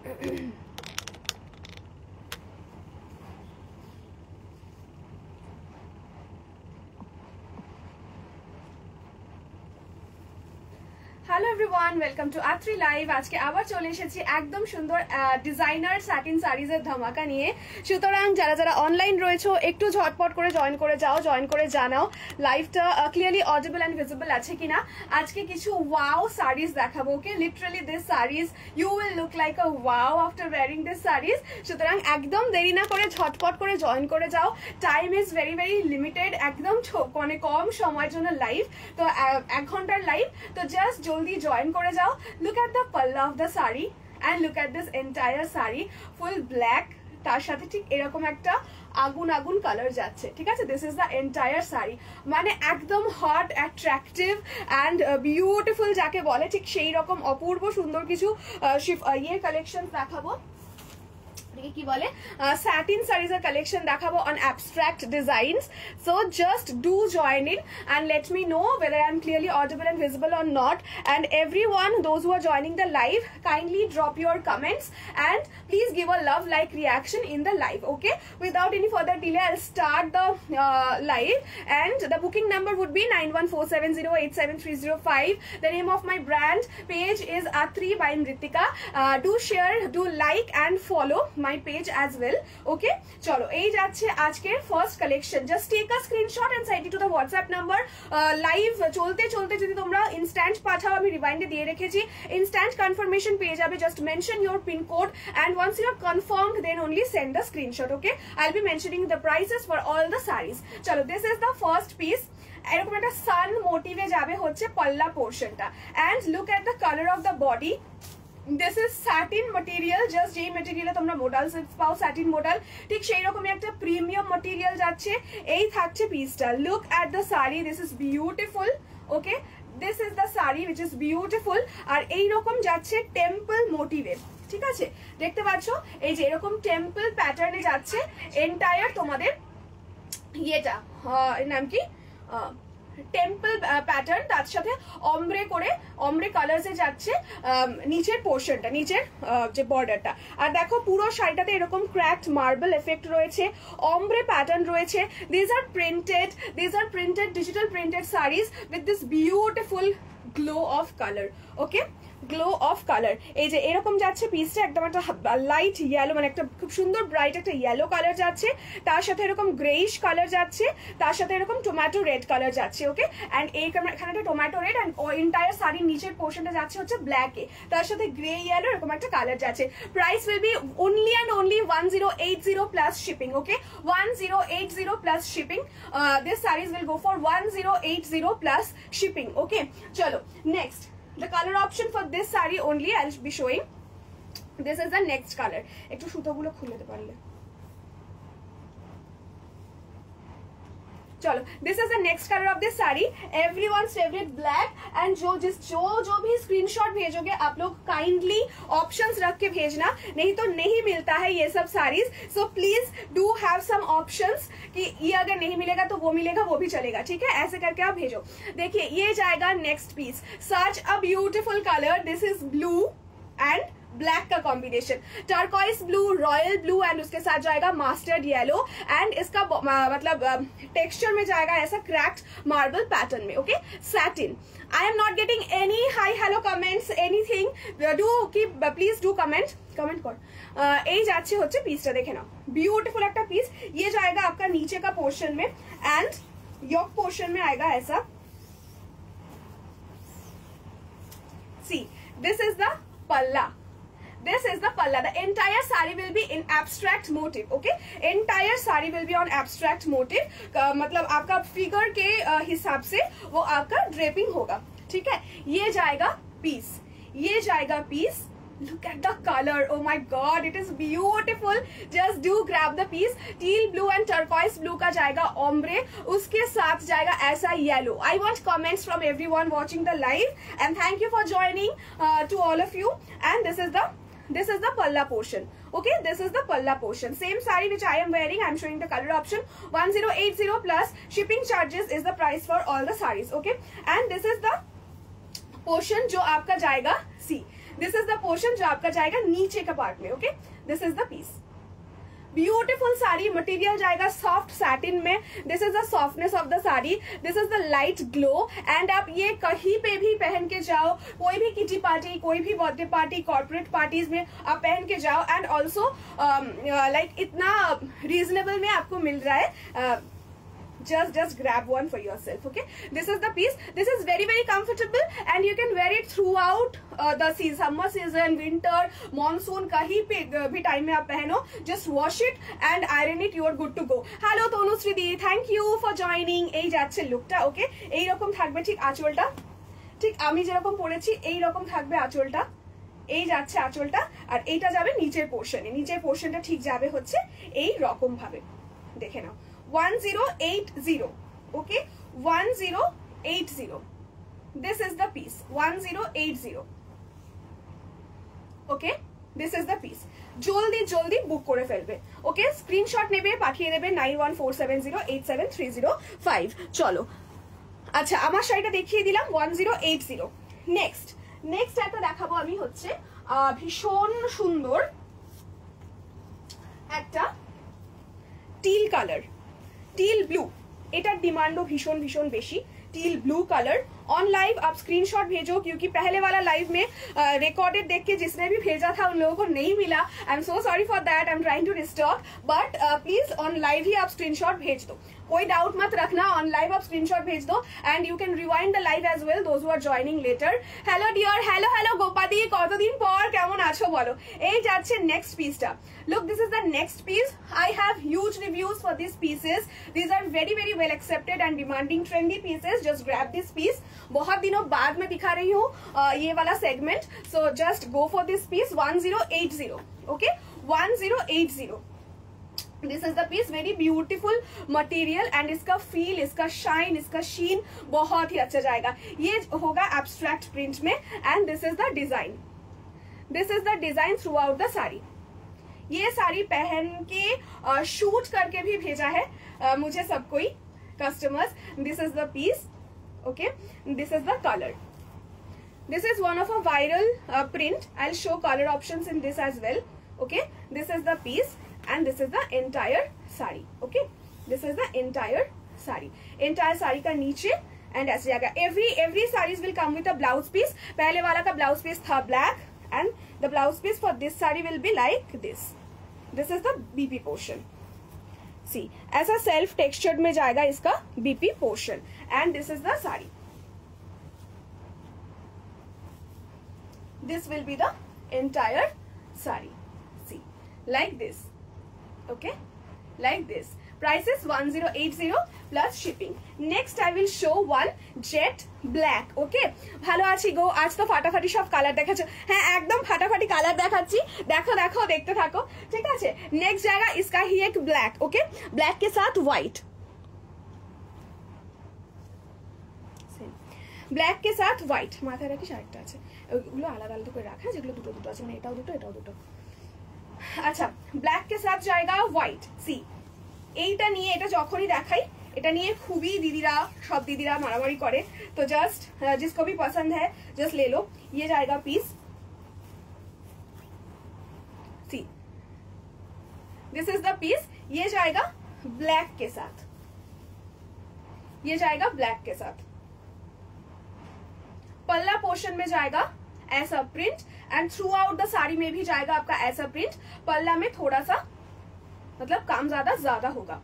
Hello everyone, welcome to Atri live. আজকে আবার চলে এসেছি একদম সুন্দর ডিজাইনার স্যাটিন সারিজের ধামাকা নিয়ে। সুতরাং যারা যারা অনলাইন রয়েছে একটু ঝটপট করে জয়েন করে যাও, জয়েন করে জানাও লাইভটা ক্লিয়ারলি অডিবল অ্যান্ড ভিজিবল আছে কিনা। আজকে কিছু ওয়াও সারিজ দেখাবো। Okay, literally this saris you will look like a wow after wearing this saris. সুতরাং একদম দেরি না করে ঝটপট করে জয়েন করে যাও। Time is very very limited, একদম মানে কম সময়ের জন্য লাইভ, তো 1 ঘন্টার লাইভ, তো জাস্ট জলদি জয়েন করে যাও। লুক এট দ্য পাল্লা of the sari and look at this entire sari, full black, তার সাথে ঠিক এরকম একটা আগুন আগুন কালার যাচ্ছে। ঠিক আছে, this is the entire sari, মানে একদম হট, অ্যাট্রাকটিভ অ্যান্ড বিউটিফুল যাকে বলে, ঠিক সেই রকম অপূর্ব সুন্দর কিছু কালেকশন দেখাবো। কি বলে স্যাটিন সারিজের কালেকশন দেখাবো on abstract designs. So just do join in and let me know whether I'm clearly audible and visible or not. And everyone, those who are joining the live, kindly drop your comments and please give a love like reaction in the live. Okay, without any further delay, I'll start the live, and the booking number would be 9147087305. The name of my brand page is Atri by Nritika. Do share, do like and follow my page as well. Okay, chalo ei jacche ajker first collection. Just take a screenshot and send it to the WhatsApp number. Live চলতে চলতে যদি তোমরা instant পাঠাও, আমি রিমাইন্ডে দিয়ে রেখেছি, instant confirmation পেয়ে যাবে। Just mention your pin code and once you are confirmed, then only send the screenshot. Okay, I'll be mentioning the prices for all the sarees. চলো, this is the first piece. এরকম একটা সান মোটিভে যাবে হচ্ছে পাল্লা পোর্শনটা, and look at the color of the body. This is satin material, just যেই মেটেরিয়ালে তোমরা modal silk পাও, satin মোডাল, ঠিক সেই রকমই একটা প্রিমিয়াম মেটেরিয়াল যাচ্ছে। এই থাকছে পিসটা। Look at the sari, this is beautiful. Okay, this is the sari which is beautiful. আর এইরকম যাচ্ছে টেম্পল মোটিভে। ঠিক আছে, দেখতে পাচ্ছ এই যে এরকম টেম্পল প্যাটার্নে যাচ্ছে এন্টায়ার তোমাদের ইয়েটা, এর নাম কি, টেম্পল প্যাটার্ন, তার সাথে অমব্রে করে অমব্রে কালার্সে যাচ্ছে নিচের পোর্শনটা, নিচের যে বর্ডারটা। আর দেখো পুরো শাড়িটাতে এরকম ক্র্যাকড মার্বেল এফেক্ট রয়েছে, অমব্রে প্যাটার্ন রয়েছে। This are printed digital printed saris with this beautiful glow of colour. Okay, glow of colour, এই যে এরকম যাচ্ছে পিসটা, একদম একটা লাইট ইয়েলো, মানে একটা খুব সুন্দর ব্রাইট একটা ইয়েলো কালার যাচ্ছে, তার সাথে এরকম গ্রেইশ কালার যাচ্ছে, তার সাথে এরকম টোম্যাটো রেড কালার যাচ্ছে। ওকে, অ্যান্ড এইখানে একটা টোম্যাটো রেড, অ্যান্ড এন্টায়ার শাড়ির নিচের পোর্শনটা যাচ্ছে হচ্ছে ব্ল্যাকে, তার সাথে গ্রে ইয়েলো এরকম একটা কালার যাচ্ছে। Price will B only and only 1080 plus shipping. Okay, 1080 plus shipping. This sarees will go for 1080 plus shipping. Okay, chalo next. The color option for this saree only I'll be showing. This is the next color. একটু সুতোগুলো খুলে দিতে পারলে। चलो, this is the next color of this saree, everyone's favorite black. and जो भी screenshot भेजोगे आप लोग काइंडली ऑप्शंस रख के भेजना, नहीं तो नहीं मिलता है ये सब saris. So please do have some options कि ये अगर नहीं मिलेगा तो वो मिलेगा, वो भी चलेगा। ठीक है, ऐसे करके आप भेजो। देखिए ये जाएगा next piece, such a beautiful colour. This is blue and black का combination, turquoise blue, royal blue, and उसके साथ जाएगा मास्टर्ड येलो, एंड इसका मतलब टेक्सचर में जाएगा ऐसा क्रैक्ड मार्बल पैटर्न में। Okay, satin. I am not getting any hi hello comments, anything, do की प्लीज डू कमेंट कर। এই যাচ্ছে হচ্ছে পিসটা, দেখে নাও, বিউটিফুল একটা পিস। ये जाएगा आपका नीचे का पोर्शन में, एंड योक पोर्शन में आएगा ऐसा। सी, दिस इज द पल्ला, this is the palla. The entire saree will be in abstract motive. Okay, entire saree will be on abstract motive. मतलब आपका फिगर के हिसाब से वो आपका ड्रेपिंग होगा। ठीक है, ये जाएगा पीस, ये जाएगा piece. Look at the color, oh my god, it is beautiful. Just do grab the piece. Teal blue and turquoise blue का जाएगा ombre, उसके साथ जाएगा ऐसा yellow. I want comments from everyone watching the live, and thank you for joining to all of you. And this is the palla portion. Okay, this is the palla portion. Same saree which I am wearing, I am showing the color option. 1080 plus shipping charges is the price for all the sarees. Okay, and this is the portion जो आपका जाएगा, see, this is the portion जो आपका जाएगा नीचे का part में. Okay, this is the piece. Beautiful sari material जाएगा सॉफ्ट सैटिन में. This is the softness of the sari, this is the light glow. And आप ये कहीं पे भी पहन के जाओ, कोई भी किटी पार्टी, कोई भी बर्थडे पार्टी, कॉर्पोरेट पार्टीज में आप पहन के जाओ. एंड ऑल्सो लाइक इतना रीजनेबल में आपको मिल रहा है. just grab one for yourself. Okay, this is the piece. This is very comfortable and you can wear it throughout the summer season, winter, monsoon, kahi pe bhi time mein aap pehno. Just wash it and iron it, you are good to go. Hello Tanushree di, thank you for joining. ei jacche look ta. Okay, ei rokom thakbe thik আঁচলটা, ঠিক আমি যেরকম পরেছি এই রকম থাকবে আঁচলটা. এই যাচ্ছে আঁচলটা আর এইটা যাবে নিচের পোর্শনে. নিচের পোর্শনটা ঠিক যাবে হচ্ছে এই রকম ভাবে. দেখে নাও 1080. Okay, 1080. This is the piece. 1080. Okay, this is the piece. জলদি জলদি বুক করে ফেলবে. ওকে, স্ক্রিনশট নেবে, পাঠিয়ে দেবে 9147087305. চলো, আচ্ছা আমার শাড়িটা দেখিয়ে দিলাম 1080. নেক্সট একটা দেখাবো আমি হচ্ছে ভীষণ সুন্দর একটা টিল কালার, टील ब्लू. एटार डिमांडो भीषण बेशी. Teal blue colour. On live आप स्क्रीनशॉट भेजो क्योंकि पहले वाला लाइव में रिकॉर्डेड देख के जिसने भी भेजा था उन लोगों को नहीं मिला. I am so sorry for that. I am trying to restock, but please on live ही आप स्क्रीनशॉट भेज दो. कोई डाउट मत रखना, ऑन लाइव आप स्क्रीनशॉट भेज दो and you can rewind the live as well those who are joining later. Hello dear, hello Gopadi, কতদিন পর কেমন আছো বলো. এই যাচ্ছে নেক্সট পিসটা. Look, this is the next piece. I have huge reviews for these pieces. These are very well accepted and demanding trendy pieces. Just grab this piece. बहुत दिनों बाद में दिखा रही हूँ ये वाला segment. So just go for this piece. 1080. Okay, 1080. This is the piece. Very beautiful material and इसका feel, इसका shine, इसका sheen बहुत ही अच्छा जाएगा. ये होगा abstract print में and this is the design. This is the design throughout the saree. ये साड़ी पहन के शूट करके भी भेजा है मुझे सब कोई customers. This is the piece. Okay, this is the colour. This is one of a viral print. I will show colour options in this as well. Okay, this is the piece and this is the entire sari. Okay, this is the entire sari. Entire sari का नीचे and ऐसे जाएगा. Every saris will come with a blouse piece. पहले वाला का blouse piece था black and the blouse piece for this saree will be like this. This is the BP portion. See, ऐसा self textured में जाएगा इसका BP portion and this is the saree. This will be the entire saree. See, like this. Okay, like this. Price is 1080 plus shipping. Next I will show one jet black. Okay, ভালো আছি গো. আজ তো ফাটাফাটি সব colour দেখাচ্ছ. হ্যাঁ, একদম ফাটাফাটি কালার দেখাচ্ছি. দেখো দেখতে থাকো. ঠিক আছে, নেক্সট জায়গা इसका ही एक ब्लैक. ओके, ब्लैक के साथ व्हाइट. ব্ল্যাক के साथ व्हाइट. মাথায় রাখি শাড়িটা আছে, ওগুলো আলাদা আলাদা করে রাখা, যেগুলো দুটো আছে, মানে এটাও দুটো. আচ্ছা, ব্ল্যাক के साथ जाएगा व्हाइट. सी, এইটা নিয়ে, এটা যখনই দেখাই এটা নিয়ে খুবই দিদিরা, সব দিদিরা মারামারি করে. তো জাস্ট जिसको भी पसंद है जस्ट ले लो. ये जाएगा piece. See, this is the piece. ये जाएगा ब्लैक के साथ. ये जाएगा ब्लैक के साथ. पल्ला पोर्शन में जाएगा ऐसा print and through out the sari में भी जाएगा आपका ऐसा प्रिंट. पल्ला में थोड़ा सा मतलब काम ज्यादा होगा.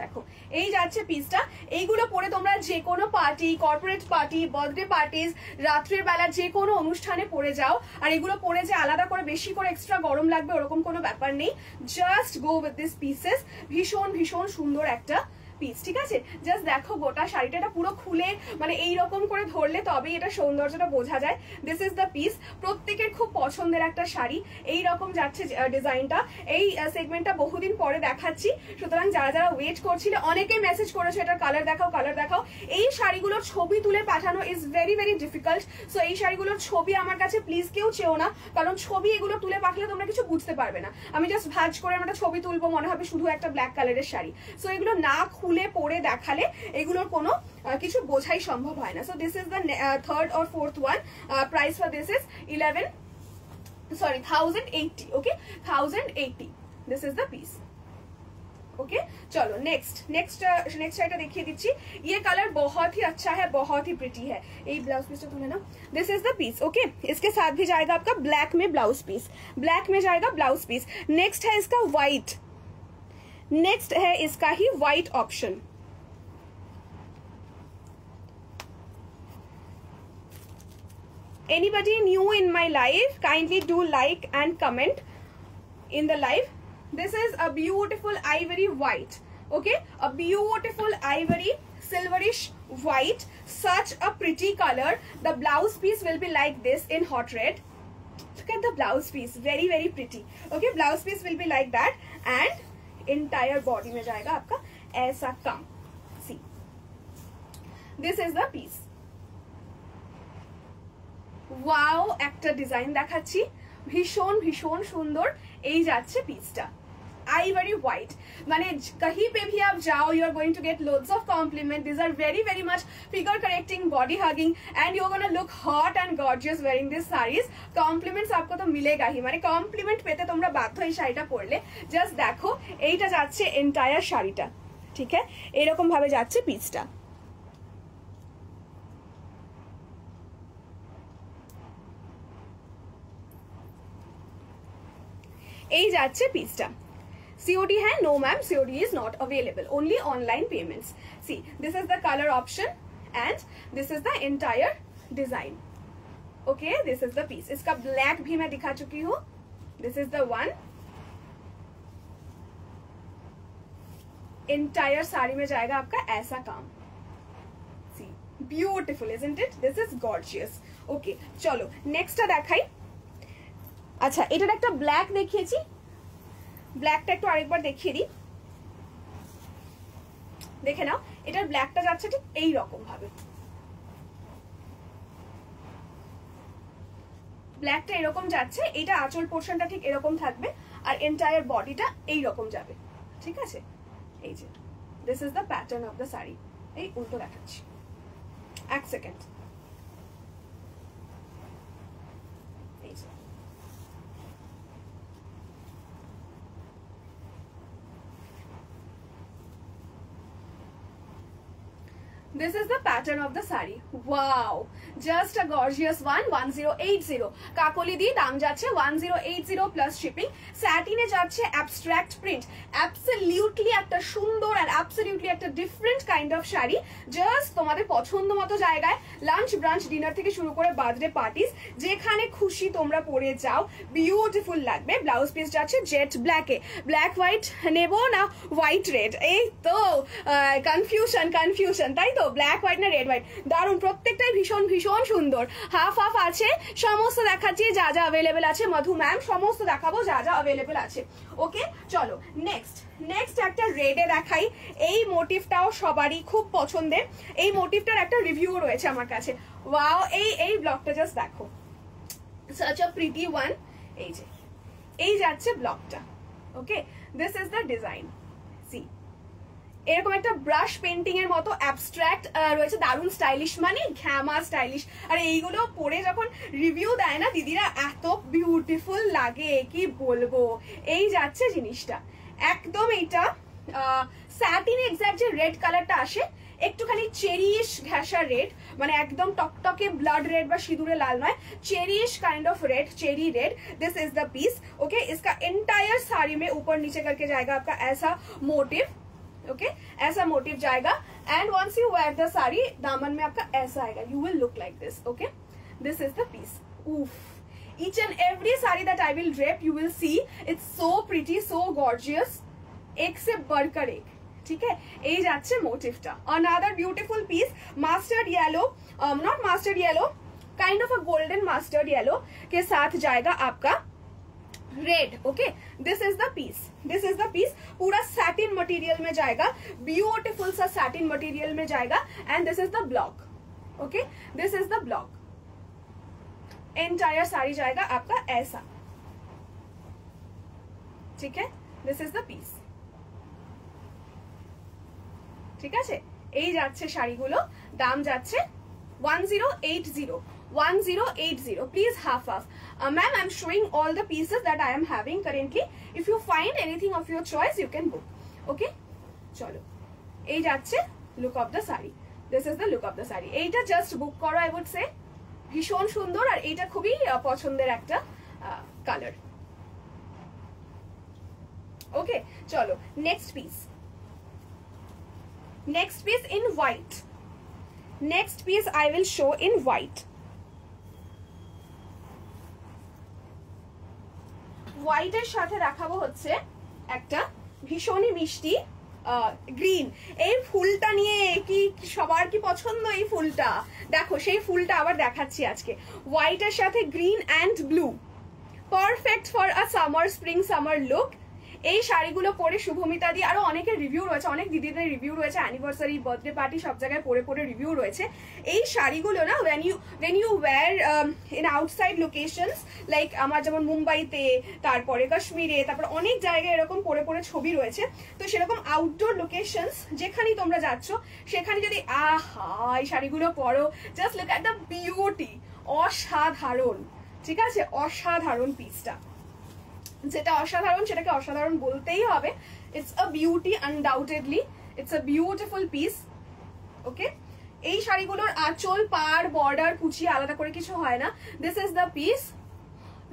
দেখো, এই যাচ্ছে পিসটা. এইগুলো পরে তোমরা যে কোনো party, corporate party, birthday parties, রাত্রের বেলা যে কোনো অনুষ্ঠানে পরে যাও. আর এগুলো পরে যে আলাদা করে বেশি করে এক্সট্রা গরম লাগবে ওরকম কোনো ব্যাপার নেই. Just go with this pieces. ভীষণ সুন্দর একটা পিস. ঠিক আছে, জাস্ট দেখো গোটা শাড়িটা, এটা পুরো খুলে মানে এইরকম করে ধরলে তবেই এটা সৌন্দর্যটা বোঝা যায়. This is the piece. প্রত্যেকের খুব পছন্দের একটা শাড়ি. এইরকম যাচ্ছে ডিজাইনটা. এই সেগমেন্টটা বহুদিন পরে দেখাচ্ছি, সুতরাং যারা ওয়েট করছিলে, অনেকে মেসেজ করেছো এটার কালার দেখাও. এই শাড়িগুলোর ছবি তুলে পাঠানো ইজ ভেরি ডিফিকাল্ট. সো এই শাড়িগুলোর ছবি আমার কাছে প্লিজ কেউ চেও না, কারণ ছবি এগুলো তুলে পাঠালে তোমরা কিছু বুঝতে পারবে না. আমি জাস্ট ভাঁজ করে একটা ছবি তুলবো, মনে হবে শুধু একটা ব্ল্যাক কালারের শাড়ি. সো এগুলো না খুলে পরে দেখালে এগুলোর কোনো কিছু বোঝাই সম্ভব হয় না। So this is the third or fourth one. Price for this is 1080। Okay 1080 this is the piece. Okay चलो नेक्स्ट शाइटा देखिए दीजिए। ये कलर बहुत ही अच्छा है, बहुत ही प्रिटी है। ये ब्लाउज पीस तो ना, this is the piece. Okay इसके साथ भी जाएगा आपका ब्लैक में ब्लाउज पीस, ब्लैक में जाएगा ब्लाउज पीस। नेक्स्ट है इसका व्हाइट, नेक्स्ट है इसका ही white option. Anybody new in my live, kindly do like and comment in the live. This is a beautiful ivory white. Okay, a beautiful ivory silverish white, such a pretty color. The blouse piece will be like this in hot red. Look at the blouse piece, very very pretty. Okay, blouse piece will be like that and entire body में जाएगा आपका ऐसा काम। See, this is the piece. Wow একটা design দেখাচ্ছি, ভীষণ ভীষণ সুন্দর। এই যাচ্ছে পিসটা आइवरी व्हाइट, माने कहीं पे भी आप जाओ you are going to get loads of compliment. This are very very much figure correcting, body hugging and you are gonna look hot and gorgeous wearing this saris. Compliments आपको तो मिलेगा ही, माने कॉम्प्लीमेंट পেতে তোমরা বাধ্য এই শাড়িটা পরলে। জাস্ট দেখো এইটা যাচ্ছে এন্টায়ার শাড়িটা, ঠিক है এরকম ভাবে যাচ্ছে পিসটা। এই যাচ্ছে পিসটা। COD है? No ma'am, COD is not available, only online payments. See, this is the color option and this is the entire design. Okay, this is the piece. इसका black भी मैं दिखा चुकी हूँ। This is the one. Entire sari में जाएगा आपका ऐसा काम। See, beautiful, isn't it? This is gorgeous. Okay, चलो next টা দেখাই। আচ্ছা এটার একটা ব্ল্যাক দেখিয়েছি, ব্ল্যাকটা একটু আরেকবার দেখিয়ে দিই, দেখে নাও। এটার ব্ল্যাকটা যাচ্ছে ঠিক এই রকম ভাবে, ব্ল্যাকটা এরকম যাচ্ছে। এটা আঁচল পোর্শনটা ঠিক এরকম থাকবে আর এন্টায়ার বডিটা এই রকম যাবে, ঠিক আছে। এই যে this is the pattern of the sari. এই উল্টো দেখাচ্ছি, এক সেকেন্ড। এই যে this is the pattern of the sari. Wow, just a gorgeous one. 1080 কাকলি দি দাম যাচ্ছে 1080 প্লাস শিপিং। স্যাটিনে যাচ্ছে অ্যাবস্ট্রাক্ট প্রিন্ট, অ্যাবসলিউটলি একটা সুন্দর আর অ্যাবসলিউটলি একটা different kind of sari. Just তোমাদের পছন্দ মতো জায়গায় লাঞ্চ ব্রাঞ্চ ডিনার থেকে শুরু করে বার্থডে পার্টিস যেখানে খুশি তোমরা পরে যাও, বিউটিফুল লাগবে। ব্লাউজ পিস যাচ্ছে জেট ব্ল্যাকে। ব্ল্যাক হোয়াইট নেব না হোয়াইট রেড? এই তো কনফিউশন তাই তো, ব্ল্যাক হোয়াইট না রেড হোয়াইট। দারুণ, প্রত্যেকটাই ভীষণ ভীষণ সুন্দর। হাফ হাফ আছে, সমস্ত দেখাচ্ছি যা যা অ্যাভেলেবেল আছে। মধু ম্যাম সমস্ত দেখাবো যা যা অ্যাভেলেবেল আছে। ওকে চলো নেক্সট একটা রেডে দেখাই। এই মোটিভটাও সবারই খুব পছন্দের। এই মোটিভটার একটা রিভিউ রয়েছে আমার কাছে। ওয়াও, এই ব্লকটা জাস্ট দেখো, such a pretty one। এই যে এই যাচ্ছে ব্লকটা। Okay, this is the design. See, এরকম একটা ব্রাশ পেন্টিং এর মতো অ্যাবস্ট্রাক্ট রয়েছে, দারুণ স্টাইলিশ, মানে ঘ্যামা স্টাইলিশ। আর এইগুলো পরে যখন রিভিউ দেয় না দিদিরা, এত বিউটিফুল লাগে কি বলবো। এই যাচ্ছে জিনিসটা একদম। এইটা স্যাটিন এক্স্যাক্ট যে রেড কালারটা আসে, একটুখানি চেরিশ ঘেঁষা রেড, মানে একদম टकटके ब्लड रेड বা সিঁদুরে লাল নয়, cherish kind of red, cherry red. This is the piece. Okay, इसका एंटायर साड़ी में ऊपर नीचे करके जाएगा आपका ऐसा मोटिव। ओके, ऐसा मोटिव जाएगा and once you wear the sari, दामन में आपका ऐसा आएगा, you will look like this. Okay, this is the piece. उफ, each and every saree that I will drape, you will see it's so pretty, so gorgeous, एक से बढ़कर एक। ठीक है, এই যাচ্ছে মোটিভটা। Another beautiful piece, mustard yellow, not mustard yellow, kind of a golden mustard yellow के साथ जाएगा आपका red. Okay, this is the piece, this is the piece. पूरा सैटिन मटेरियल में जाएगा, ब्यूटीफुल सा सैटिन मटेरियल में जाएगा and this is the block. Okay, this is the block. Entire sari जाएगा आपका ऐसा, ठीक है। This is the piece. ঠিক আছে, এই যাচ্ছে শাড়িগুলো, দাম যাচ্ছে 1080 1080. Please half. Ma'am, I'm showing all the pieces that I am having currently. If you find anything of your choice, you can book. Okay? চলো, এই যাচ্ছে look of the saree. This is the look of the saree. এইটা just book করো, I would say. ভীষণ সুন্দর, আর এইটা খুবই পছন্দের একটা কালার। ওকে, চলো next piece. Next piece in white. Next piece I will show in white. White এর সাথে দেখাবো হচ্ছে একটা ভীষণই মিষ্টি গ্রিন। এই ফুলটা নিয়ে কি সবার কি পছন্দ? এই ফুলটা দেখো, সেই ফুলটা আবার দেখাচ্ছি আজকে। হোয়াইট এর সাথে green and blue, perfect for a summer, spring summer look. এই শাড়িগুলো পরে শুভমিতা দি, আরো অনেকের রিভিউ রয়েছে, অনেক দিদিদের রিভিউ রয়েছে, অ্যানিভার্সারি, বার্থডে পার্টি সব জায়গায় পরে পরে রিভিউ রয়েছে। এই শাড়িগুলো না when you wear in outside locations, like আমার যেমন মুম্বাইতে, তারপরে কাশ্মীরে, তারপর অনেক জায়গায় এরকম পরে পরে ছবি রয়েছে। তো সেরকম আউটডোর লোকেশনস যেখানেই তোমরা যাচ্ছ, সেখানে যদি এই শাড়িগুলো পরো, just look at the beauty, অসাধারণ। ঠিক আছে, অসাধারণ পিসটা, যেটা অসাধারণ সেটাকে অসাধারণ বলতেই হবে। It's a beauty, undoubtedly it's a beautiful piece. Okay, এই শাড়িগুলোর আঁচল, পাড়, বর্ডার, কুচি আলাদা করে কিছু হয় না। This is the piece.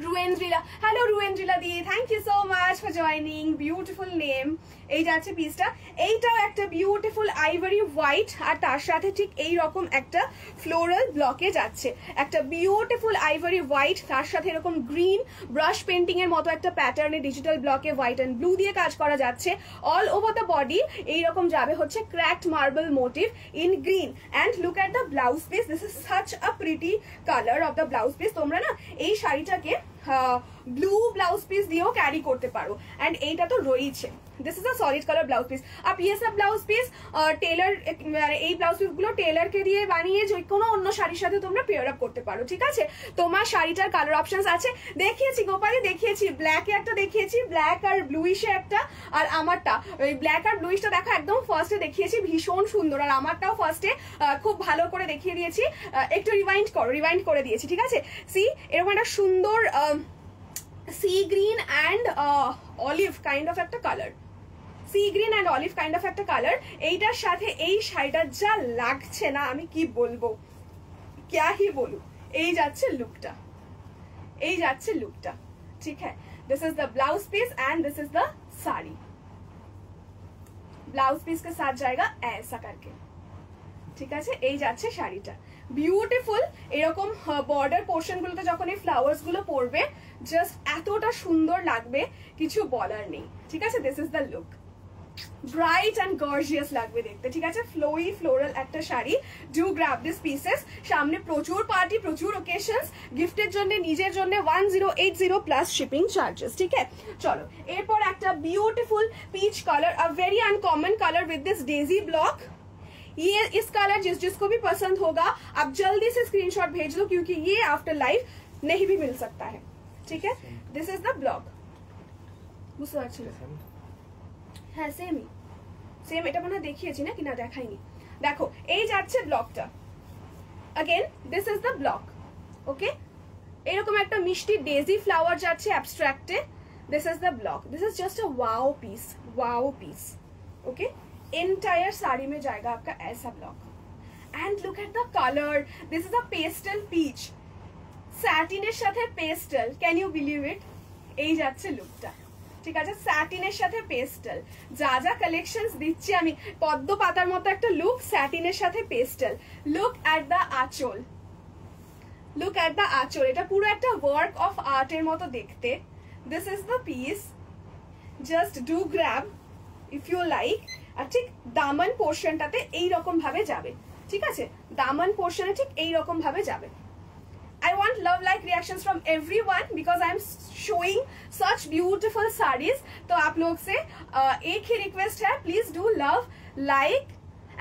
Ruendrila, hello Ruendrila di, thank you so much for joining, beautiful name. এই যাচ্ছে পিসটা, এইটাও একটা বিউটিফুল আইভরি হোয়াইট, আর তার সাথে ঠিক এই রকম একটা ফ্লোরাল ব্লকে যাচ্ছে, একটা বিউটিফুল আইভরি হোয়াইট, তার সাথে এরকম গ্রিন ব্রাশ পেন্টিং এর মতো একটা প্যাটার্নে ডিজিটাল ব্লকে হোয়াইট অ্যান্ড ব্লু দিয়ে কাজ করা যাচ্ছে। অল ওভার দ্য বডি এইরকম যাবে হচ্ছে cracked marble motif in green. And look at the blouse piece, this is such a pretty colour of the blouse piece. তোমরা না এই শাড়িটাকে ব্লু ব্লাউজ পিস দিয়েও ক্যারি করতে পারো, অ্যান্ড এইটা তো রয়েছে। This is a solid colour blouse piece. আর ये सब ব্লাউজ পিস টেলার, এই ব্লাউজ পিস গুলো টেলারকে দিয়ে বানিয়ে যে কোনো অন্য শাড়ির সাথে তোমরা পেয়ার আপ করতে পারো। ঠিক আছে, তোমার শাড়িটার কালার অপশনস আছে, দেখিয়েছি গোপালি, দেখিয়েছি ব্ল্যাকে একটা, দেখিয়েছি ব্ল্যাক আর ব্লুইশে একটা, আর আমারটা ওই ব্ল্যাক আর ব্লুইশটা দেখো একদম ফার্স্টে দেখিয়েছি, ভীষণ সুন্দর। আর আমারটাও ফার্স্টে খুব ভালো করে দেখিয়ে দিয়েছি, একটু রিওয়াইন্ড করে দিয়েছি। ঠিক আছে, সি এরকম একটা সুন্দর sea green and olive kind of একটা colour, sea green and olive kind of একটা কালার। এইটার সাথে এই শাড়িটা যা লাগছে না, আমি কি বলবো, ক্যা হি বলু। এই যাচ্ছে লুকটা, এই যাচ্ছে লুকটা। ঠিক হ্যাঁ, this is the blouse piece and this is the sari. Blouse piece के साथ जाएगा ऐसा करके। ঠিক আছে, এই যাচ্ছে শাড়িটা, বিউটিফুল। এরকম বর্ডার পোর্শন গুলোতে যখন এই ফ্লাওয়ার্স গুলো পড়বে, জাস্ট এতটা সুন্দর লাগবে, কিছু বলার নেই। ঠিক আছে, this is the look, bright and gorgeous লাগবে দেখতে। ঠিক আছে, ফ্লোই ফ্লোরাল একটা sari. Do grab this pieces. সামনে প্রচুর পার্টি, প্রচুর ওকেশনস, গিফটের জন্য, নিজের জন্য 1080 প্লাস শিপিং চার্জেস। ঠিক আছে, চলো এরপর একটা beautiful peach colour, a very uncommon colour with this Daisy block. ये इस कलर जिसको भी पसंद होगा आप जल्दी से स्क्रीनशॉट भेज लो, क्योंकि ये आफ्टर लाइफ नहीं भी मिल सकता है। ठीक है, दिस इज द ब्लॉग। বুঝতে পারছি না, হ্যাঁ সেমই, সেম। এটা মনে হয় দেখিয়েছি না, কিনা দেখাইনি। দেখো এই যাচ্ছে ব্লকটা, again this is the block. Okay, এরকম একটা মিষ্টি ডেজি ফ্লাওয়ার যাচ্ছে অ্যাবস্ট্রাক্টে। This is the block, this is just a wow piece, wow piece. Okay, entire sari में जाएगा आपका ऐसा block. And look at the colour, this is a pastel peach, স্যাটিনের সাথে pastel. Can you believe it? এই যাচ্ছে লুকটা। ঠিক আছে, স্যাটিনের সাথে পেস্টেল, যা যা কালেকশনস দিচ্ছি আমি, পদ্ম পাতার মতো একটা লুক, স্যাটিনের সাথে পেস্টেল। লুক অ্যাট দ্য আঁচল, লুক অ্যাট দ্য আঁচল, এটা পুরো একটা ওয়ার্ক অফ আর্টের মতো দেখতে। This is the piece, just do grab if you like. আর ঠিক দামন পোর্শনটাতে এইরকম ভাবে যাবে। ঠিক আছে, দামন পোর্শনে ঠিক এইরকম ভাবে যাবে। I want love like reactions from everyone because I am showing such beautiful sarees. तो आप लोग से एक ही रिक्वेस्ट है, please do love, like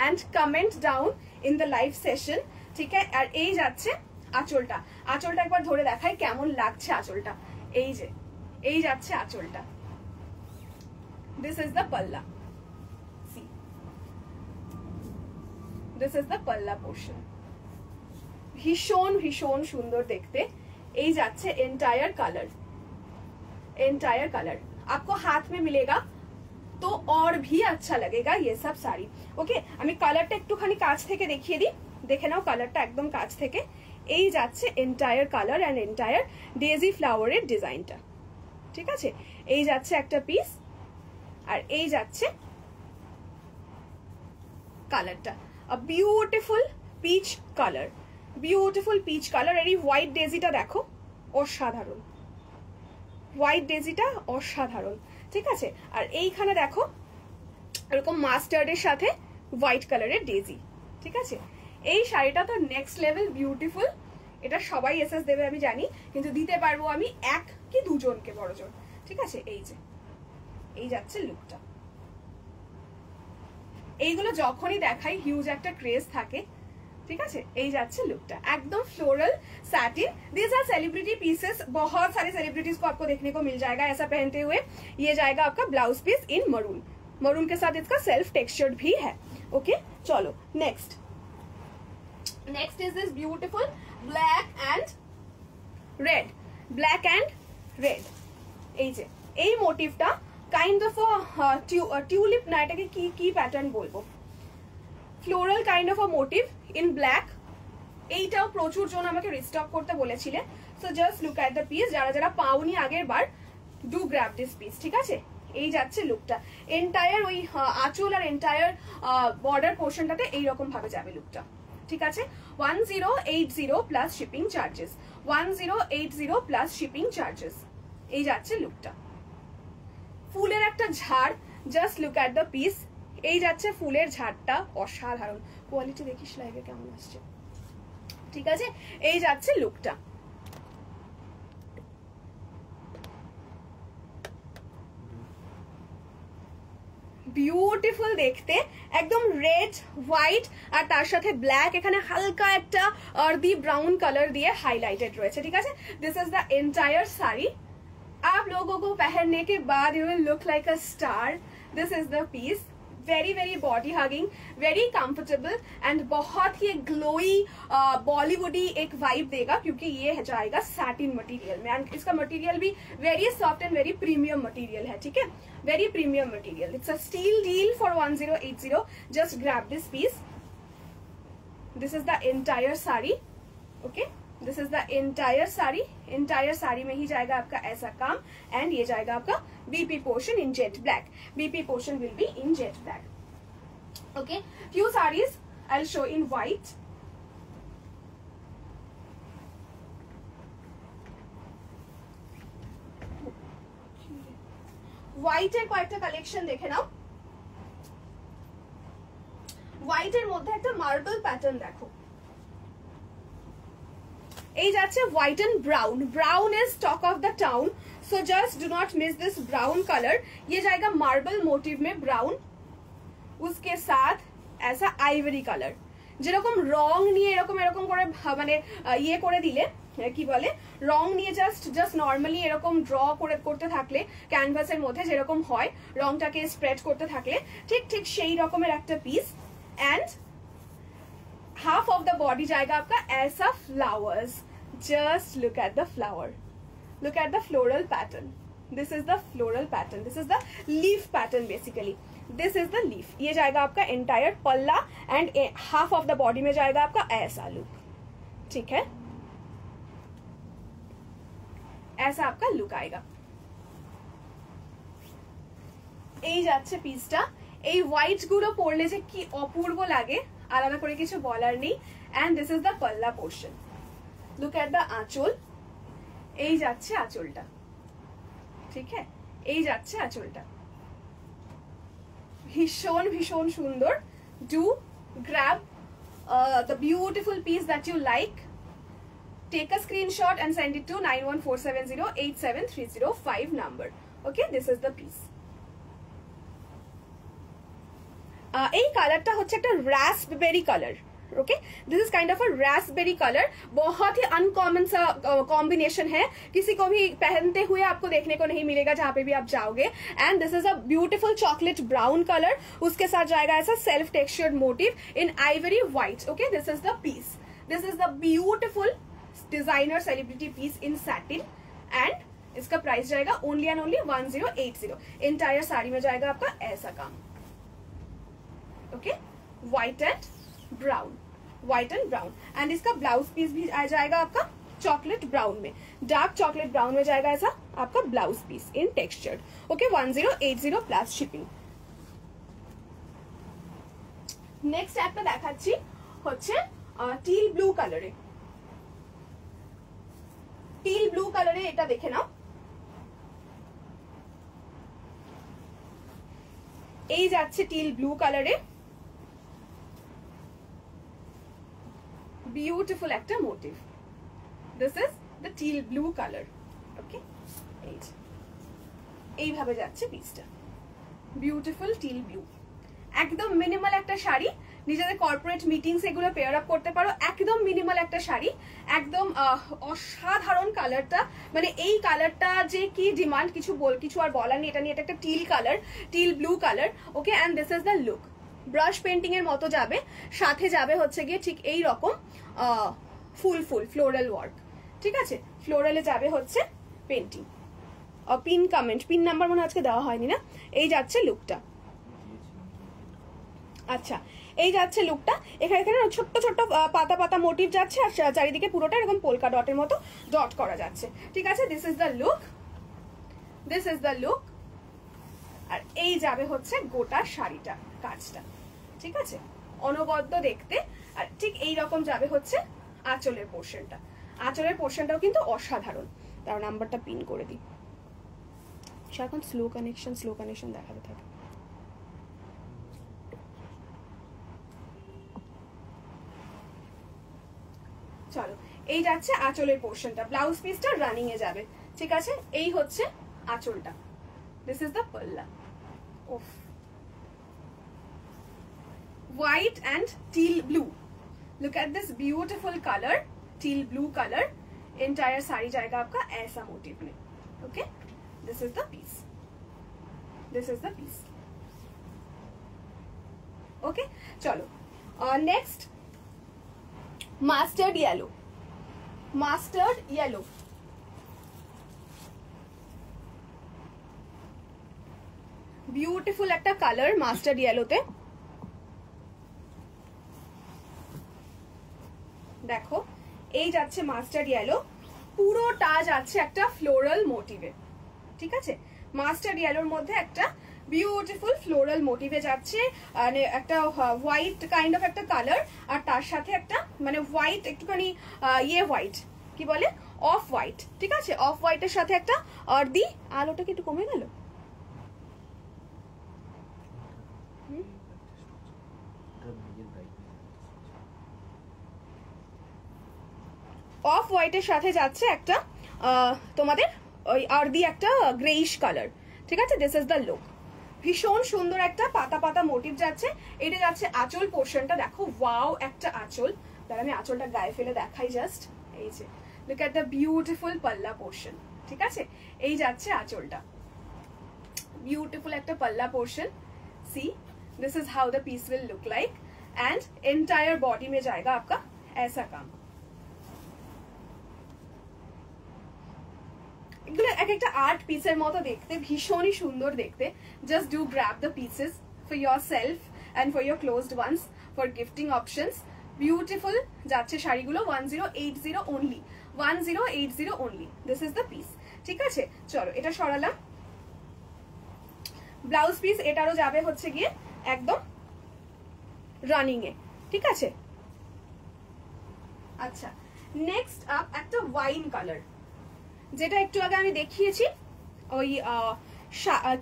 and comment down in the live session. ठीक है, আর এই যাচ্ছে আঁচলটা, আঁচলটা একবার ধরে দেখাই কেমন লাগছে আঁচলটা। এই যে এই যাচ্ছে আঁচলটা, দিস ইজ দ্য পাল্লা। দিস ইজ দ্য পাল্লা পোর্শন। ভীষণ ভীষণ সুন্দর দেখতে। এই যাচ্ছে एंटायर कलर, एंटायर कलर आपको हाथ में मिलेगा तो और भी अच्छा लगेगा ये सब साड़ी। ओके, আমি কালারটা একটুখানি কাছ থেকে দেখিয়ে দিই, দেখে নাও কালারটা একদম কাছ থেকে। এই যাচ্ছে entire colour and entire daisy ফ্লাওয়ারের ডিজাইনটা, ঠিক আছে। এই যাচ্ছে একটা পিস, আর এই যাচ্ছে কালারটা, a beautiful peach colour, beautiful peach colour. আর এই হোয়াইট ডেজিটা দেখো, অসাধারণ, হোয়াইট ডেজিটা অসাধারণ, ঠিক আছে। আর এইখানে দেখো এরকম মাস্টার্ডের সাথে হোয়াইট কালারের ডেজি, ঠিক আছে। এই শাড়িটা তো নেক্সট লেভেল বিউটিফুল। এটা সবাই এসএস দেবে আমি জানি, কিন্তু দিতে পারবো আমি এক কি দুজনকে বড়জন, ঠিক আছে। এই যে এই যাচ্ছে লুকটা। এইগুলো যখনই দেখাই হিউজ একটা ক্রেজ থাকে, ठीक है। এই যাচ্ছে লুকটা एकदम floral satin. This are celebrity pieces, बहुत सारे सेलिब्रिटीज को आपको देखने को मिल जाएगा ऐसा पहनते हुए। ये जाएगा आपका ब्लाउज पीस इन मरून, मरून के साथ इसका सेल्फ टेक्सचर्ड भी है। ओके चलो next, next is this beautiful black and red, black and red. এই যে এই মোটিভটা কাইন্ড অফ টিউলিপ না, এটাকে কি কি প্যাটার্ন বলবো, floral kind of a motif in black. এইটাও প্রচুর জন আমাকে রিস্টক করতে বলেছিলেন, so just look at the piece. যারা যারা পাওনি আগের বার, ডু গ্র্যাব দিস পিস, ঠিক আছে। এই যাচ্ছে লুকটা, এন্টায়ার ওই আঁচল আর এন্টায়ার বর্ডার পোর্শনটাতে এইরকম ভাবে যাবে লুকটা, ঠিক আছে। 1080 plus shipping charges, 1080 plus shipping charges. এই যাচ্ছে লুকটা, ফুলের একটা ঝাড়, just look at the piece. এই যাচ্ছে ফুলের ঝাড়টা, অসাধারণ কোয়ালিটি, দেখিস লাইভে কেমন আসছে, ঠিক আছে। এই যাচ্ছে লুকটা, বিউটিফুল দেখতে, একদম রেড হোয়াইট আর তার সাথে ব্ল্যাক, এখানে হালকা একটা আর্দি ব্রাউন কালার দিয়ে হাইলাইটেড রয়েছে, ঠিক আছে। This is the entire sari. आप लोगों को पहनने के बाद you will look like a star. This is the piece, very very body hugging, very comfortable and बहुत ही ग्लोई बॉलीवुडी एक वाइब देगा, क्योंकि ये जाएगा सैटिन मटेरियल में एंड इसका मटेरियल भी very soft and very premium material है, ठीक है, very premium material. It's a steal deal for 1080। Just grab this piece. This is the entire sari, okay, this is the entire sari. Entire sari में ही जाएगा आपका ऐसा काम एंड ये जाएगा आपका BP portion in jet black, BP portion will be in jet black. Okay, few sarees I'll show in white। হোয়াইটের কয়েকটা কালেকশন দেখে নাও। হোয়াইটের মধ্যে একটা মার্বেল প্যাটার্ন দেখো। এই যাচ্ছে white and brown, brown is talk of the town, so just do not miss this brown colour. ये जाएगा मार्बल मोटिव में ब्राउन, उसके साथ ऐसा आइवरी कलर। যেরকম রং নিয়ে এরকম এরকম করে মানে ইয়ে করে দিলে কি বলে, রং নিয়ে জাস্ট নর্মালি এরকম ড্র করে করতে থাকলে ক্যানভাসের মধ্যে যেরকম হয়, রংটাকে স্প্রেড করতে থাকলে ঠিক ঠিক সেই রকমের একটা piece. And half of the body जाएगा आपका ऐसा flowers. Just look at the flower, look at the floral pattern. This is the floral pattern, this is the leaf pattern basically, this is the leaf. ये जाएगा आपका entire पल्ला and half of the body में जाएगा आपका ऐसा look, ठीक है, ऐसा आपका लुक आएगा। এই যাচ্ছে পিসটা। এই হোয়াইট গুলো পরলে যে কি অপূর্ব লাগে, আলাদা করে কিছু বলার নেই। এন্ড দিস ইজ দ্য পাল্লা পোর্শন, লুক এট দ্য আঁচল। এই যাচ্ছে আঁচলটা, ঠিক है, এই যাচ্ছে আঁচলটা, ভীষণ ভীষণ সুন্দর। Do grab the beautiful piece that you like, take a screenshot and send it to 9147087305 number. Okay, this is the piece. এই কালারটা হচ্ছে একটা raspberry colour, okay, this is kind of a raspberry colour, बहुत ही uncommon सा combination है, किसी को भी पहनते हुए आपको देखने को नहीं मिलेगा जहां पे भी आप जाओगे। And this is a beautiful chocolate brown colour, उसके साथ जाएगा ऐसा self textured motif in ivory white. Okay, this is the piece, this is the beautiful designer celebrity piece in satin and इसका प्राइस जाएगा only and only 1080। Entire sari में जाएगा आपका ऐसा काम। Okay, white and brown, white and brown. And इसका blouse piece भी आ जाएगा आपका चॉकलेट ब्राउन में, डार्क चॉकलेट ब्राउन में जाएगा ऐसा आपका blouse piece in textured. Okay, 1080 plus shipping. Next একটা দেখাচ্ছি হচ্ছে টিল ব্লু কালারে, টিল ব্লু কালারে এটা দেখে নাও। এই যাচ্ছে টিল ব্লু কালারে, বিউটিফুল একটা motif. This is the teal blue colour. Okay, এইভাবে যাচ্ছে পিসটা, বিউটিফুল টিল ব্লু, একদম মিনিমাল একটা শাড়ি, নিজেদের কর্পোরেট মিটিংস এগুলো পেয়ার আপ করতে পারো। একদম মিনিমাল একটা শাড়ি, একদম অসাধারণ কালারটা, মানে এই কালারটা যে কি ডিমান্ড কিছু আর বলার নেই। এটা নিয়ে, এটা একটা teal colour, teal blue colour. Okay, and this is the look. Brush painting এর মতো যাবে, সাথে যাবে হচ্ছে গিয়ে ঠিক এই রকম ফুল ফ্লোরাল ওয়ার্ক। ঠিক আছে, ফ্লোরালে যাবে হচ্ছে painting. Pin comment, pin number মনে আজকে দেওয়া হয়নি না। এই যাচ্ছে লুকটা। আচ্ছা, এই যাচ্ছে লুকটা। এখানে ছোট্ট ছোট্ট পাতা পাতা মোটিভ যাচ্ছে আর চারিদিকে পুরোটা এরকম পোলকা ডটের মতো ডট করা যাচ্ছে। ঠিক আছে, this is the look, this is the look. আর এই যাবে হচ্ছে গোটা শাড়িটা, কাজটা। ঠিক আছে, অনবদ্য দেখতে। আর ঠিক এই রকম যাবে হচ্ছে আঁচলের পোর্শনটা। আঁচলের পোর্শনটাও কিন্তু অসাধারণ। তার নাম্বারটা পিন করে দিই। এখন স্লো কানেকশন দেখাতে থাকে। চলো, এই যাচ্ছে আঁচলের পোর্শনটা, ব্লাউজ পিসটা রানিং এ যাবে। ঠিক আছে, এই হচ্ছে আঁচলটা। দিস ইজ দ্য পাল্লা। ওফ, white and teal blue, look at this beautiful color, teal blue color। entire sari जाएगा आपका ऐसा मोटिव में। Okay, this is the piece, this is the piece। Okay, चलो next mustard yellow, mustard yellow. Beautiful একটা colour mustard ইয়েলোতে। দেখো, এই যাচ্ছে মাস্টার্ড ইয়েলো, পুরোটা যাচ্ছে একটা ফ্লোরাল মোটিভে। ঠিক আছে, মাস্টার্ড ইয়েলোর মধ্যে একটা বিউটিফুল ফ্লোরাল মোটিভে যাচ্ছে, মানে একটা হোয়াইট কাইন্ড অফ একটা কালার, আর তার সাথে একটা মানে হোয়াইট একটুখানি হোয়াইট কি বলে অফ হোয়াইট। ঠিক আছে, অফ হোয়াইটের সাথে একটা আর্দি, আলোটা কি একটু কমে গেল? অফ হোয়াইটের সাথে যাচ্ছে একটা তোমাদের ওই আর্দি একটা গ্রেইশ কালার। ঠিক আছে, দিস ইজ দ্য লুক। ভীষণ সুন্দর একটা পাতা পাতা মোটিভ যাচ্ছে। এটা যাচ্ছে আঁচল পোর্শনটা, দেখো ওয়াও একটা আঁচল। তাহলে আমি আঁচলটা গায়ে ফেলে দেখাই জাস্ট। এই যে লুক এট দ্য বিউটিফুল পাল্লা পোর্শন। ঠিক আছে, এই যাচ্ছে আঁচলটা, বিউটিফুল একটা পাল্লা portion. See this is how the piece will look like and entire body में जाएगा आपका ऐसा काम। এগুলো এক একটা আর্ট পিসের মতো দেখতে, ভীষণই সুন্দর দেখতে। Just do grab the pieces for your self and for your closed ones for gifting options. Beautiful যাচ্ছে শাড়িগুলো 1080 only, 1080 only. This is the piece. ঠিক আছে, চলো এটা সরালাম। ব্লাউজ পিস এটারও যাবে হচ্ছে গিয়ে একদম রানিং এ। ঠিক আছে, আচ্ছা নেক্সট আপ একটা ওয়াইন কালার, যেটা একটু আগে আমি দেখিয়েছি ওই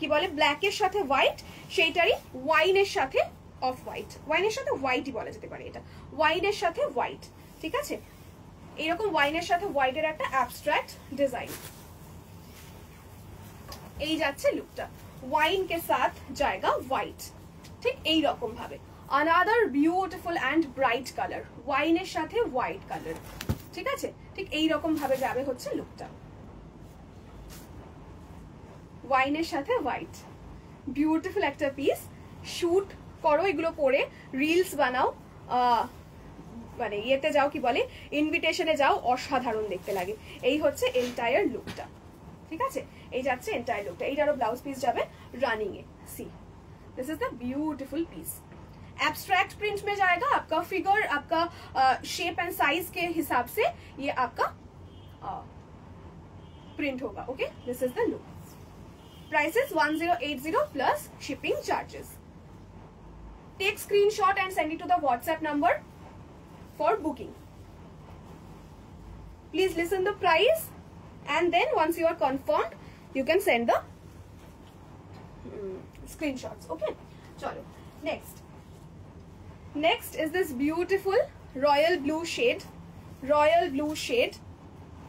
কি বলে ব্ল্যাকের সাথে হোয়াইট, সেইটারই ওয়াইনের সাথে অফ হোয়াইট, ওয়াইনের সাথে হোয়াইটই বলা যেতে পারে, এটা ওয়াইনের সাথে হোয়াইট। ঠিক আছে, এরকম ওয়াইনের সাথে হোয়াইটের একটা অ্যাবস্ট্রাক্ট ডিজাইন। এই যাচ্ছে লুকটা, ওয়াইন কে সাথ জায়গা হোয়াইট, ঠিক এই রকম ভাবে। another beautiful and bright color, ওয়াইনের সাথে হোয়াইট কালার, ঠিক আছে? ঠিক এই রকম ভাবে যাবে হচ্ছে লুকটা, ওয়াইনের সাথে হোয়াইট, বিউটিফুল একটা পিস। শুট করো এগুলো পরে, রিলস বানাও, মানে ইয়েতে যাও, কি বলে, ইনভিটেশনে যাও, অসাধারণ দেখতে লাগে। এই হচ্ছে এন্টায়ার লুকটা, ঠিক আছে? এই যাচ্ছে এন্টায়ার লুকটা। এইটারও ব্লাউজ পিস যাবে রানিং এ। See this is the beautiful piece. Abstract print में जाएगा, आपका फिगर, आपका शेप एंड साइज के हिसाब से ये आपका प्रिंट होगा। Okay, this is the look. Price is 1080 plus shipping charges. Take screenshot and send it to the WhatsApp number for booking. Please listen the price and then once you are confirmed you can send the screenshots. Okay, chalo next is this beautiful royal blue shade,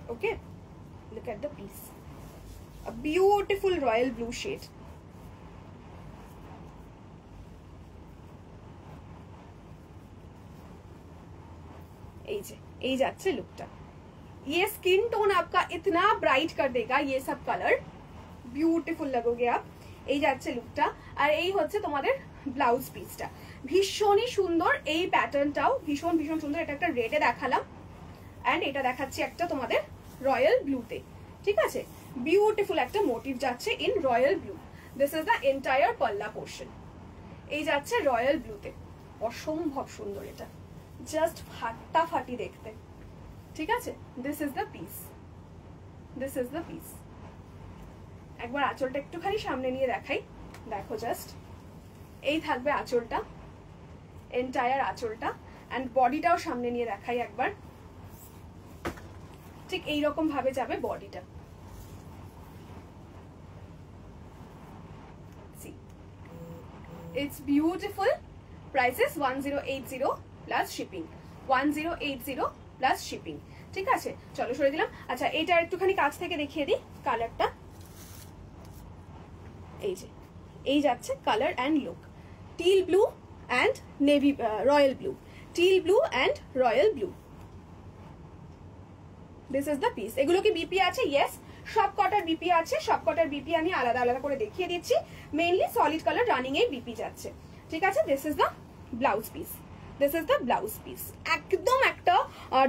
okay, look at the piece, a beautiful royal blue shade। এই যাচ্ছে লুকটা। ये skin tone आपका इतना bright कर देगा, ये सब कलर ब्यूटीफुल लगोगे आप। এই যাচ্ছে লুকটা। আর এই হচ্ছে তোমাদের ব্লাউজ পিসটা, ভীষণই সুন্দর। এই প্যাটার্নটাও ভীষণ ভীষণ সুন্দর। এটা একটা রেডে দেখালাম এন্ড এটা দেখাচ্ছি একটা তোমাদের রয়্যাল ব্লুতে, ঠিক আছে? বিউটিফুল একটা মোটিভ যাচ্ছে in royal blue. This is the entire পাল্লা পোর্শন। এই যাচ্ছে রয়্যাল ব্লুতে, অসম্ভব সুন্দর। এটা জাস্ট ফাটাফাটি দেখতে, ঠিক আছে? This is the piece, this is the piece. একবার আঁচলটা একটুখানি সামনে নিয়ে দেখাই, দেখো জাস্ট এই থাকবে আঁচলটা, এন্টায়ার আঁচলটা, এন্ড বডিটাও সামনে নিয়ে দেখাই একবার। ঠিক এইরকম ভাবে যাবে বডিটা। It's beautiful. Price is 1080 plus shipping, 1080 plus shipping, ঠিক আছে? চলো সরে দিলাম। আচ্ছা, এটা একটুখানি কাছ থেকে দেখিয়ে দিই কালারটা। এই যে এই যাচ্ছে colour and look, teal blue and navy royal blue, teal blue and royal blue. This is the piece. এগুলো কি বিপি আছে? ইয়েস, সব কটার বিপি আছে। সব কটার বিপি আমি আলাদা আলাদা করে দেখিয়ে দিচ্ছি। মেইনলি সলিড কালার রানিং এ বিপি যাচ্ছে, ঠিক আছে? This is the blouse piece, this is the blouse piece. একদম একটা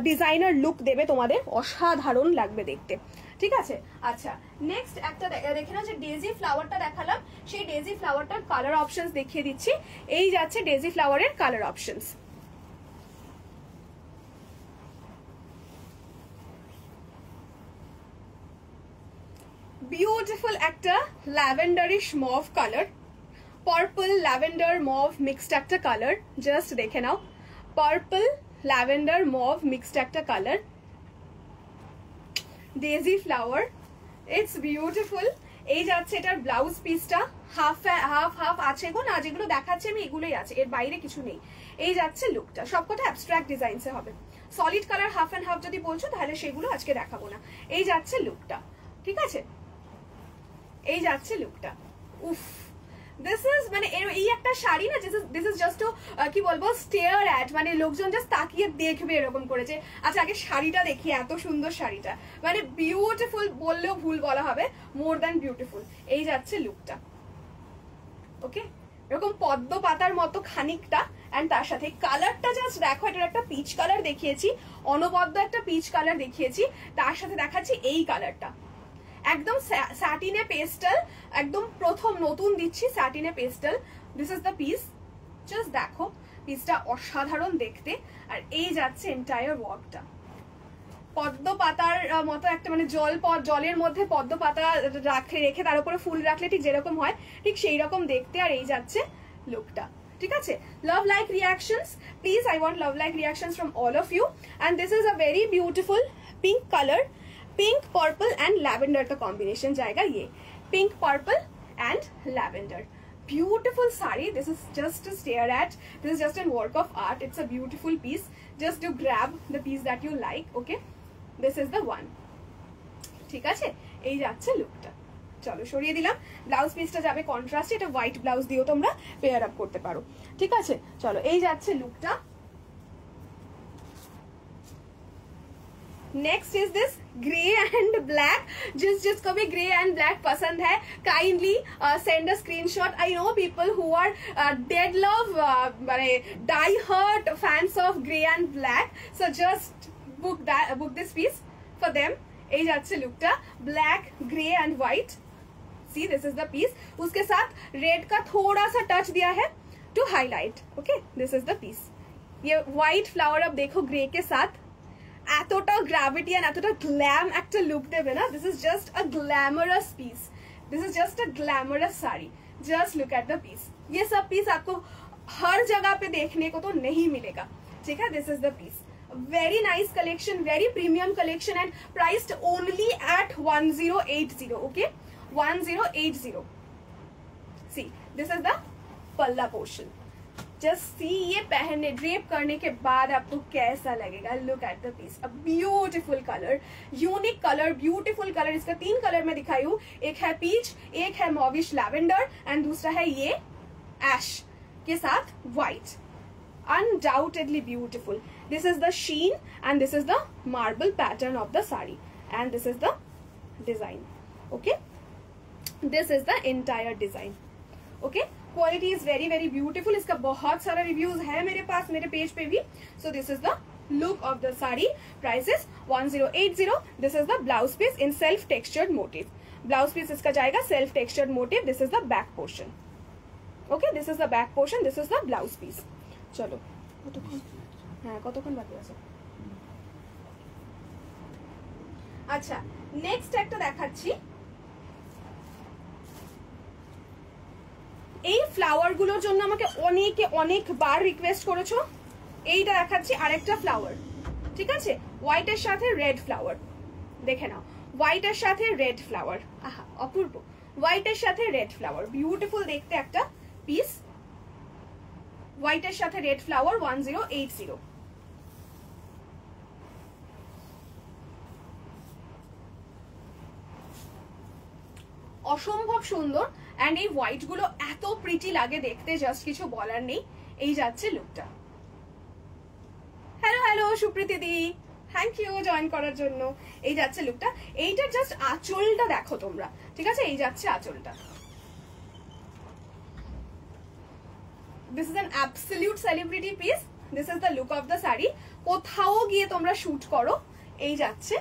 ডিজাইনার লুক দেবে তোমাদের, অসাধারণ লাগবে দেখতে, ঠিক আছে? আচ্ছা, নেক্সট একটা দেখে নাও, যে ডেজি ফ্লাওয়ারটা দেখালাম, সেই ডেজি ফ্লাওয়ারটার কালার অপশনস দেখিয়ে দিচ্ছি। এই যাচ্ছে ডেজি ফ্লাওয়ারের কালার অপশনস। বিউটিফুল একটা lavenderish mauve colour, purple lavender mauve mixed একটা কালার, জাস্ট দেখে নাও। পার্পল ল্যাভেন্ডার মভ মিক্সড একটা colour, daisy flower, it's beautiful. এই যাচ্ছে এটার ব্লাউজ পিসটা, হাফ হাফ হাফ আছে গো, না যেগুলো দেখাচ্ছি আমি এগুলোই আছে, এর বাইরে কিছু নেই। এই যাচ্ছে লুকটা, সবকটা অ্যাবস্ট্রাক্ট ডিজাইনসে হবে। Solid colour half and half যদি বলছো তাহলে সেগুলো আজকে দেখাবো না। এই যাচ্ছে লুকটা, ঠিক আছে? এই যাচ্ছে লুকটা। উফ, দিস ইজ মানে এই একটা শাড়ি না, দিস ইজ জাস্ট কি বলবো, স্টেয়ার অ্যাট, মানে লোকজন জাস্ট তাকিয়ে দেখবে এরকম করেছে। আচ্ছা, আগে শাড়িটা দেখি, এত সুন্দর শাড়িটা, মানে বিউটিফুল বললেও ভুল বলা হবে, মোর দ্যান বিউটিফুল। এই যাচ্ছে লুকটা, ওকে, এরকম পদ্ম পাতার মতো খানিকটা, এন্ড তার সাথে কালারটা জাস্ট দেখো। এটার একটা পিচ কালার দেখিয়েছি, অনবদ্য একটা পিচ কালার দেখিয়েছি, তার সাথে দেখাচ্ছি এই কালারটা, একদম স্যাটিনে পেস্টাল, একদম প্রথম নতুন দিচ্ছি স্যাটিনে pastel. This is the piece, just দেখো পিসটা অসাধারণ দেখতে। আর এই যাচ্ছে এন্টায়ার ওয়ার্কটা, পদ্ম পাতার মতো একটা, মানে জলের মধ্যে পদ্ম পাতা রেখে তার উপরে ফুল রাখলে ঠিক যেরকম হয়, ঠিক সেই রকম দেখতে। আর এই যাচ্ছে লুকটা, ঠিক আছে? Love like reactions, please, I want love like reactions from all of you. And this is a very beautiful pink colour, pink purple and lavender का कॉम्बिनेशन जाएगा। ये pink purple and lavender, beautiful sari. This is just to stare at, this is just an work of art, it's a beautiful piece. Just to grab the piece that you like, okay, this is the one, ठीक আছে? এই যাচ্ছে লুকটা, চলো সরিয়ে দিলাম। Blouse পিসটা যাবে কন্ট্রাস্টে, এটা হোয়াইট ব্লাউজ দিয়েও তোমরা পেয়ার আপ করতে পারো, ঠিক আছে। চলো এই যাচ্ছে লুকটা। Next is this grey and black. जिसको भी ग्रे एंड ब्लैक पसंद है kindly send a screenshot. I know people who are dead love die hard fans of grey and black, so just book this piece for them. এই যাচ্ছে লুকটা, black grey and white. See this is the piece, उसके साथ red का थोड़ा सा touch दिया है to highlight. Okay this is the piece. ये व्हाइट फ्लावर अब देखो ग्रे के साथ এতটা গ্র্যাভিটি এন্ড এতটা গ্ল্যাম একটা লুক দেবে না। This is just a glamorous piece, this is just a glamorous sari. Just look at the piece. ये सब पीस आपको हर जगह पे देखने को तो नहीं मिलेगा, ठीक है। This is the piece, very nice collection, very premium collection and priced only at 1080। Okay 1080। See this is the पल्ला पोर्शन। जस्ट सी, ये पहनने ड्रेप करने के बाद आपको कैसा लगेगा। Look at the piece, a beautiful colour, unique colour, beautiful colour. इसका 3 कलर में दिखाई हूँ, एक है पीच, एक है मॉविश लैवेंडर एंड दूसरा है ये एश के साथ white. Undoubtedly beautiful. This is the sheen and this is the marble pattern of the sari and this is the design. Okay this is the entire design. Okay quality is very very beautiful. इसका बहुत सारा reviews है मेरे पास, मेरे page पे भी। So this is the look of the sari. Price is 1080। This is the blouse piece in self textured motif. Blouse piece इसका जाएगा self textured motif. This is the back portion. Okay this is the back portion, this is the blouse piece. चलो हाँ কতক্ষণ বাকি আছে। আচ্ছা next একটা দেখাচ্ছি। এই ফ্লাওয়ার গুলোর জন্য আমাকে অনেকবার রিকোয়েস্ট করেছো। এইটা দেখাচ্ছি আরেকটা ফ্লাওয়ার, ঠিক আছে। হোয়াইটের সাথে রেড ফ্লাওয়ার, দেখে নাও। হোয়াইটের সাথে রেড ফ্লাওয়ার, আহা অপূর্ব। হোয়াইটের সাথে রেড ফ্লাওয়ার, বিউটিফুল দেখতে একটা পিস। হোয়াইটের সাথে রেড ফ্লাওয়ার 1080। অসম্ভব সুন্দর এন্ড এই হোয়াইট গুলো এত প্রিটি লাগে দেখতে, জাস্ট কিছু বলার নেই। এই যাচ্ছে লুকটা। হ্যালো হ্যালো সুপ্রীতি দি, থ্যাংক ইউ জয়েন করার জন্য। এই যাচ্ছে লুকটা। এইটার জাস্ট আঁচলটা দেখো তোমরা, ঠিক আছে। এই যাচ্ছে আঁচলটা। This is an absolute celebrity piece. This is the look of the sari. কোথাও গিয়ে তোমরা শুট করো, এই যাচ্ছে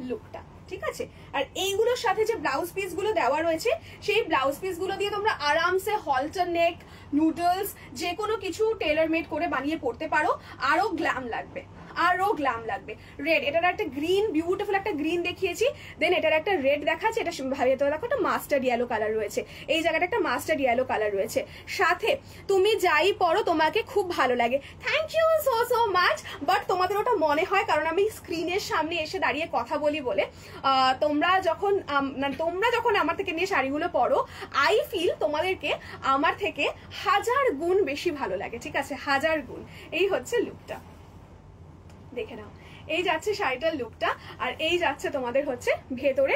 লুকটা, ঠিক আছে। আর এইগুলোর সাথে যে ব্লাউজ পিস গুলো দেওয়া রয়েছে, সেই ব্লাউজ পিস গুলো দিয়ে তোমরা আরামসে হলটার নেক, নুডলস যে কোনো কিছু টেলার মেড করে বানিয়ে পড়তে পারো। আরো গ্ল্যাম লাগবে, আরো গ্ল্যাম লাগবে। রেড, এটার একটা গ্রিন, বিউটিফুল একটা গ্রিন দেখিয়েছি। দেন এটার একটা রেড দেখাচ্ছি। এটা ভেতরে দেখো একটা মাস্টার্ড ইয়েলো কালার রয়েছে। এই জায়গাটা একটা মাস্টার্ড ইয়েলো কালার রয়েছে। সাথে তুমি যাই পরো তোমাকে খুব ভালো লাগে। Thank you so so much. But তোমাদের ওটা মনে হয় কারণ আমি স্ক্রিনের সামনে এসে দাঁড়িয়ে কথা বলি বলে। তোমরা যখন আমার থেকে নিয়ে শাড়িগুলো পরো, আই ফিল তোমাদেরকে আমার থেকে 1000 গুণ বেশি ভালো লাগে, ঠিক আছে। 1000 গুণ। এই হচ্ছে লুকটা, দেখে নাও। এই যাচ্ছে শাড়িটার লুকটা। আর এই যাচ্ছে তোমাদের হচ্ছে ভেতরে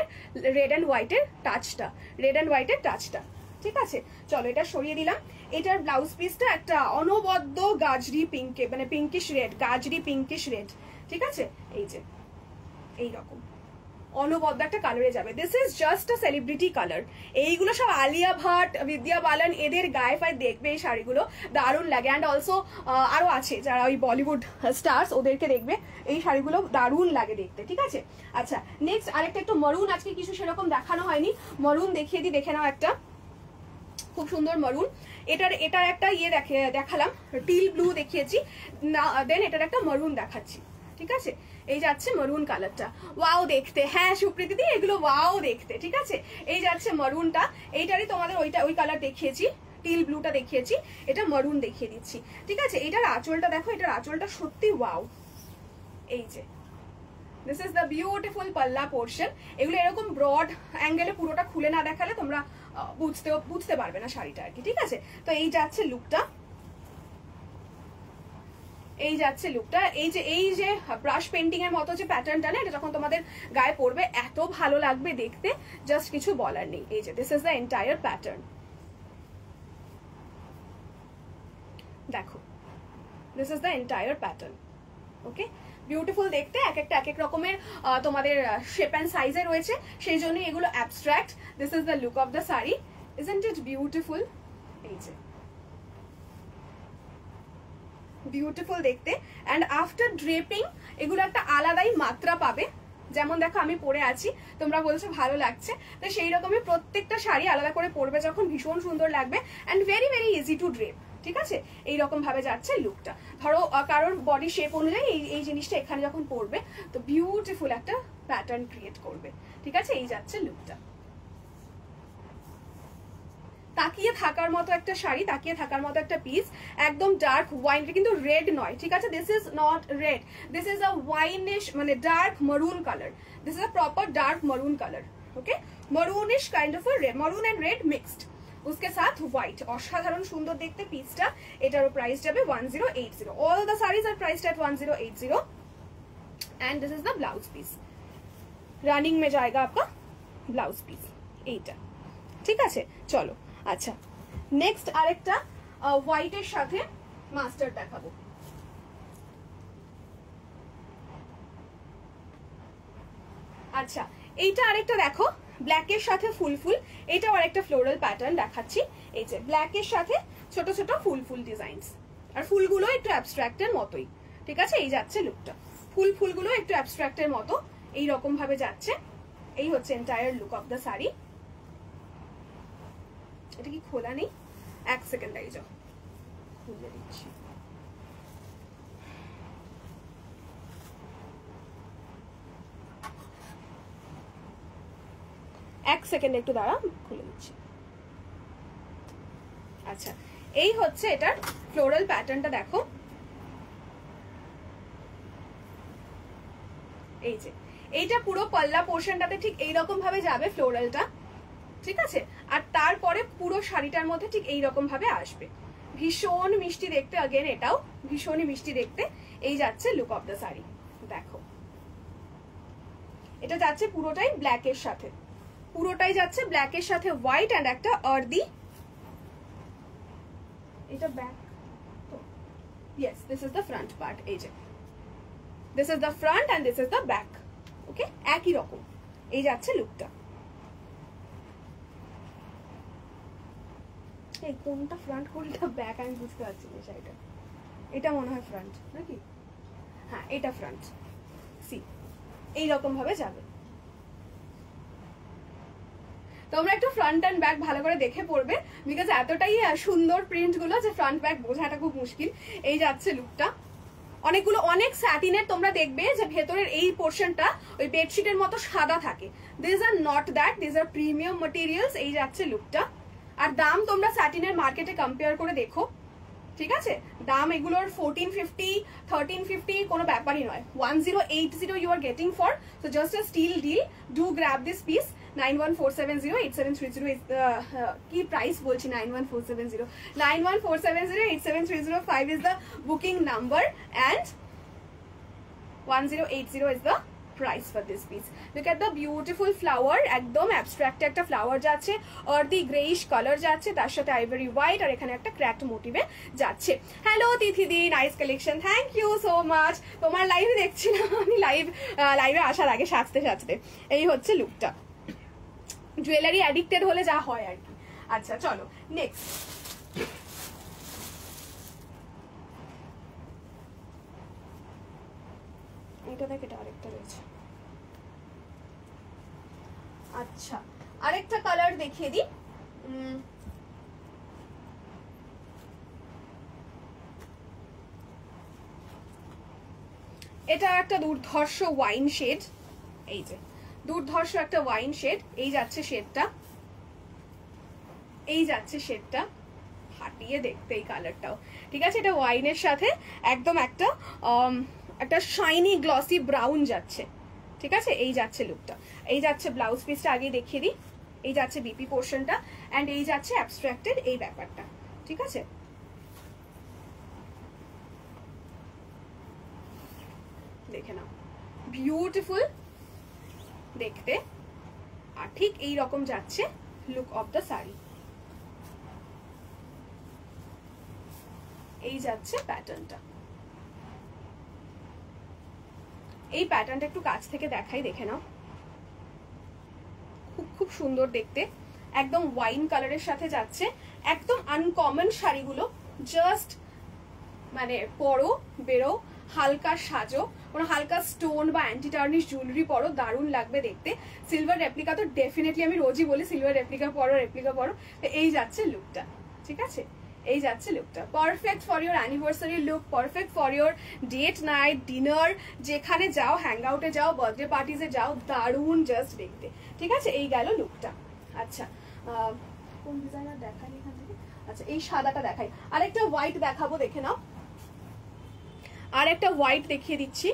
রেড অ্যান্ড হোয়াইটের টাচটা, রেড অ্যান্ড হোয়াইটের টাচটা, ঠিক আছে। চলো এটা সরিয়ে দিলাম। এটার ব্লাউজ পিসটা একটা অনবদ্য গাজরি পিঙ্কে, মানে পিঙ্কিশ রেড, গাজরি পিঙ্কিশ রেড, ঠিক আছে। এই যে এইরকম অনবদ্য একটা কালারে যাবে। This is just a celebrity colour. এইগুলো সব আলিয়া ভাট, বিদ্যা বালান এদের গায়ে ফায়ে দেখবে এই শাড়িগুলো, দারুণ লাগে। অ্যান্ড অলসো আরো আছে যারা ওই বলিউড স্টার্স, ওদেরকে দেখবে এই শাড়িগুলো দারুণ লাগে দেখতে, ঠিক আছে। আচ্ছা নেক্সট আরেকটা একটু মরুন, আজকে কিছু সেরকম দেখানো হয়নি, মরুন দেখিয়ে দিই, দেখে নাও। একটা খুব সুন্দর মরুন। এটার একটা ইয়ে দেখালাম, টিল ব্লু দেখিয়েছি, দেন এটার একটা মরুন দেখাচ্ছি, ঠিক আছে। এই যাচ্ছে মরুন কালারটা, ওয়াও দেখতে। হ্যাঁ সুপ্রীতি দি, এগুলো ওয়াও দেখতে, ঠিক আছে। এই যাচ্ছে মরুনটা। এইটারই তোমাদের ওই কালার দেখিয়েছি, টিল ব্লুটা দেখিয়েছি, এটা মরুন দেখিয়ে দিচ্ছি, ঠিক আছে। এটার আঁচলটা দেখো, এটার আঁচলটা সত্যি ওয়াও। এই যে দিস ইজ দ্য বিউটিফুল পাল্লা পোর্শন। এগুলো এরকম ব্রড অ্যাঙ্গেলে পুরোটা খুলে না দেখালে তোমরা বুঝতে পারবে না শাড়িটা আর কি, ঠিক আছে। তো এই যাচ্ছে লুকটা। এই যাচ্ছে লুকটা। এই যে ব্রাশ পেন্টিং এর মতো যে প্যাটার্নটা না, এটা যখন তোমাদের গায়ে পড়বে এত ভালো লাগবে দেখতে, জাস্ট কিছু বলার নেই। এই যে this is the entire pattern, দেখো this is the entire pattern. Okay, beautiful দেখতে, এক একটা এক এক রকমের তোমাদের শেপ অ্যান্ড সাইজে রয়েছে, সেই জন্য এগুলো abstract. This is the look of the sari, isn't it beautiful? এই যে বিউটিফুল দেখতে। অ্যান্ড আফটার ড্রেপিং এগুলো একটা আলাদাই মাত্রা পাবে। যেমন দেখো আমি পরে আছি, তোমরা বলছো ভালো লাগছে, তো সেই রকমই প্রত্যেকটা শাড়ি আলাদা করে পরবে যখন ভীষণ সুন্দর লাগবে and very very easy to drape. ঠিক আছে, এইরকম ভাবে যাচ্ছে লুকটা। ধরো কারোর বডি শেপ অনুযায়ী এই জিনিসটা এখানে যখন পরবে তো বিউটিফুল একটা প্যাটার্ন ক্রিয়েট করবে। ঠিক আছে, এই যাচ্ছে লুকটা। তাকিয়ে থাকার মতো একটা শাড়ি, তাকিয়ে থাকার মতো একটা পিস, একদম ডার্ক ওয়াইন, কিন্তু রেড নয়। ঠিক আছে, this is not red, this is a winish মানে dark maroon colour. This is a proper dark maroon colour. Okay, maroonish kind of red, maroon and red mixed, उसके साथ white. অসাধারণ সুন্দর দেখতে পিসটা। এটারও প্রাইস যাবে 1080। All the sarees are priced at 1080 and this is the blouse piece. Running में जाएगा आपका ब्लाउज पीस এইটা। ঠিক আছে, চলো। আচ্ছা, নেক্সট আরেকটা হোয়াইটের সাথে মাস্টার্ড দেখাবো। আচ্ছা, এইটা আরেকটা দেখো, ব্ল্যাকের সাথে ফুল ফুল, এটাও আরেকটা ফ্লোরাল প্যাটার্ন দেখাচ্ছি। এই যে ব্ল্যাকের সাথে ছোট ছোট ফুল ফুল ডিজাইনস, আর ফুলগুলো একটু অ্যাবস্ট্রাক্টের মতোই। ঠিক আছে, এই যাচ্ছে লুকটা, ফুলগুলো একটু অ্যাবস্ট্রাক্টের মতো এই রকম ভাবে যাচ্ছে। এই হচ্ছে entire look of the sari. এটা কি খোলা নেই? এক সেকেন্ড দাঁড়িয়ে যাও, খুলে দিচ্ছি। এক সেকেন্ড একটু দাঁড়া, খুলে দিচ্ছি। আচ্ছা, এই হচ্ছে এটার ফ্লোরাল প্যাটার্নটা দেখো। এই যে এইটা পুরো পাল্লা পোর্শনটাতে ঠিক এইরকম ভাবে যাবে ফ্লোরালটা। ঠিক আছে, আর তারপরে পুরো শাড়িটার মধ্যে ঠিক এইরকম ভাবে আসবে। ভীষণ মিষ্টি দেখতে, अगेन এটাও ভীষণই মিষ্টি দেখতে। এই যাচ্ছে লুক অফ দ্য শাড়ি, দেখো এটা যাচ্ছে পুরোটাই ব্ল্যাকের সাথে, পুরোটাই যাচ্ছে ব্ল্যাকের সাথে হোয়াইট এন্ড একটা আর্দি। এটা ব্যাক তো, yes this is the front part. এই যে this is the front and this is the back. Okay, একই রকম এই যাচ্ছে লুকটা। এই কোনটা ফ্রন্ট কোনটা ব্যাক আমি বুঝতে পারছি না শাড়িটা। এটা মনে হয় ফ্রন্ট নাকি? হ্যাঁ, এটা ফ্রন্ট। সি এইরকম ভাবে যাবে। তোমরা একটু ফ্রন্ট এন্ড ব্যাক ভালো করে দেখে পড়বে, বিকজ এতটাই সুন্দর প্রিন্ট গুলো যে ফ্রন্ট ব্যাক বোঝাটা খুব মুশকিল। এই যাচ্ছে লুকটা। অনেকগুলো অনেক স্যাটিনের তোমরা দেখবে যে ভেতরের এই পোর্শনটা ওই বেডশিটের মতো সাদা থাকে। This are not that, this are premium materials. এই যাচ্ছে লুকটা। আর দাম তোমরা স্যাটিনের মার্কেটে কম্পেয়ার করে দেখো। ঠিক আছে, দাম এগুলোর 1450 1350 কোনো ব্যাপারই নয়। 1080 you are getting for, so just a steal deal. Do grab this piece. 9147087330 কি প্রাইস বলছি, 91470 914708730 is the booking number and 1080 is the price for this piece. Look at the beautiful flower, একদম অ্যাবস্ট্রাক্ট একটা flower যাচ্ছে, earthy greyish colour যাচ্ছে, তার সাথে ivory white, আর এখানে একটা ক্র্যাকড মোটিভে যাচ্ছে। হ্যালো তিথিদি, nice collection, thank you so much. তোমার লাইভে দেখছিলাম আমি, লাইভে আসার আগে সাজতে সাজতে। এই হচ্ছে লুকটা, জুয়েলারি অ্যাডিক্টেড হলে যা হয় আর কি। আচ্ছা চলো নেক্সট। এটা দেখ, এটা আরেকটা রয়েছে। আচ্ছা, আরেকটা কালার দেখিয়ে দিই। এটা একটা দুর্ধর্ষ ওয়াইন শেড। এই যে দুর্ধর্ষ একটা ওয়াইন শেড। এই যাচ্ছে শেডটা, এই যাচ্ছে শেডটা, ফাটিয়ে দেখতে এই কালারটাও। ঠিক আছে, এটা ওয়াইনের সাথে একদম একটা শাইনি গ্লসি ব্রাউন যাচ্ছে। ঠিক আছে, এই যাচ্ছে লুকটা। এই যাচ্ছে ব্লাউজ পিসটা, আগে দেখিয়ে দিই। এই যাচ্ছে বিপি পোর্শনটা এন্ড এই যাচ্ছে অ্যাবস্ট্রাক্টেড এই ব্যাপারটা। ঠিক আছে, বিউটিফুল দেখতে। আর ঠিক এই রকম যাচ্ছে লুক অফ দ্য শাড়ি। এই যাচ্ছে প্যাটার্নটা। এই প্যাটার্নটা একটু কাছ থেকে দেখাই, দেখে নাও। খুব খুব সুন্দর দেখতে, একদম ওয়াইন কালারের সাথে যাচ্ছে। একদম আনকমন শাড়িগুলো, জাস্ট মানে পরো বেরো, হালকা সাজো, কোনো হালকা স্টোন বা অ্যান্টি টার্নিশ জুয়েলারি পরো, দারুণ লাগবে দেখতে। সিলভার রেপ্লিকা তো ডেফিনেটলি, আমি রোজই বলি সিলভার রেপ্লিকা পরো, রেপ্লিকা পরো। তো এই যাচ্ছে লুকটা, ঠিক আছে? এই যাচ্ছে লুকটা, perfect for your anniversary look, perfect for your date night, dinner, যেখানে যাও, হ্যাং আউটে যাও, বার্থডে পার্টিজে যাও, দারুণ জাস্ট দেখতে, ঠিক আছে? এই গেল লুকটা। আচ্ছা, কোন ডিজাইনার দেখাই এখান থেকে? আচ্ছা, এই সাদাটা দেখাই। আরেকটা হোয়াইট দেখাবো, দেখে নাও। আর একটা হোয়াইট দেখিয়ে দিচ্ছি,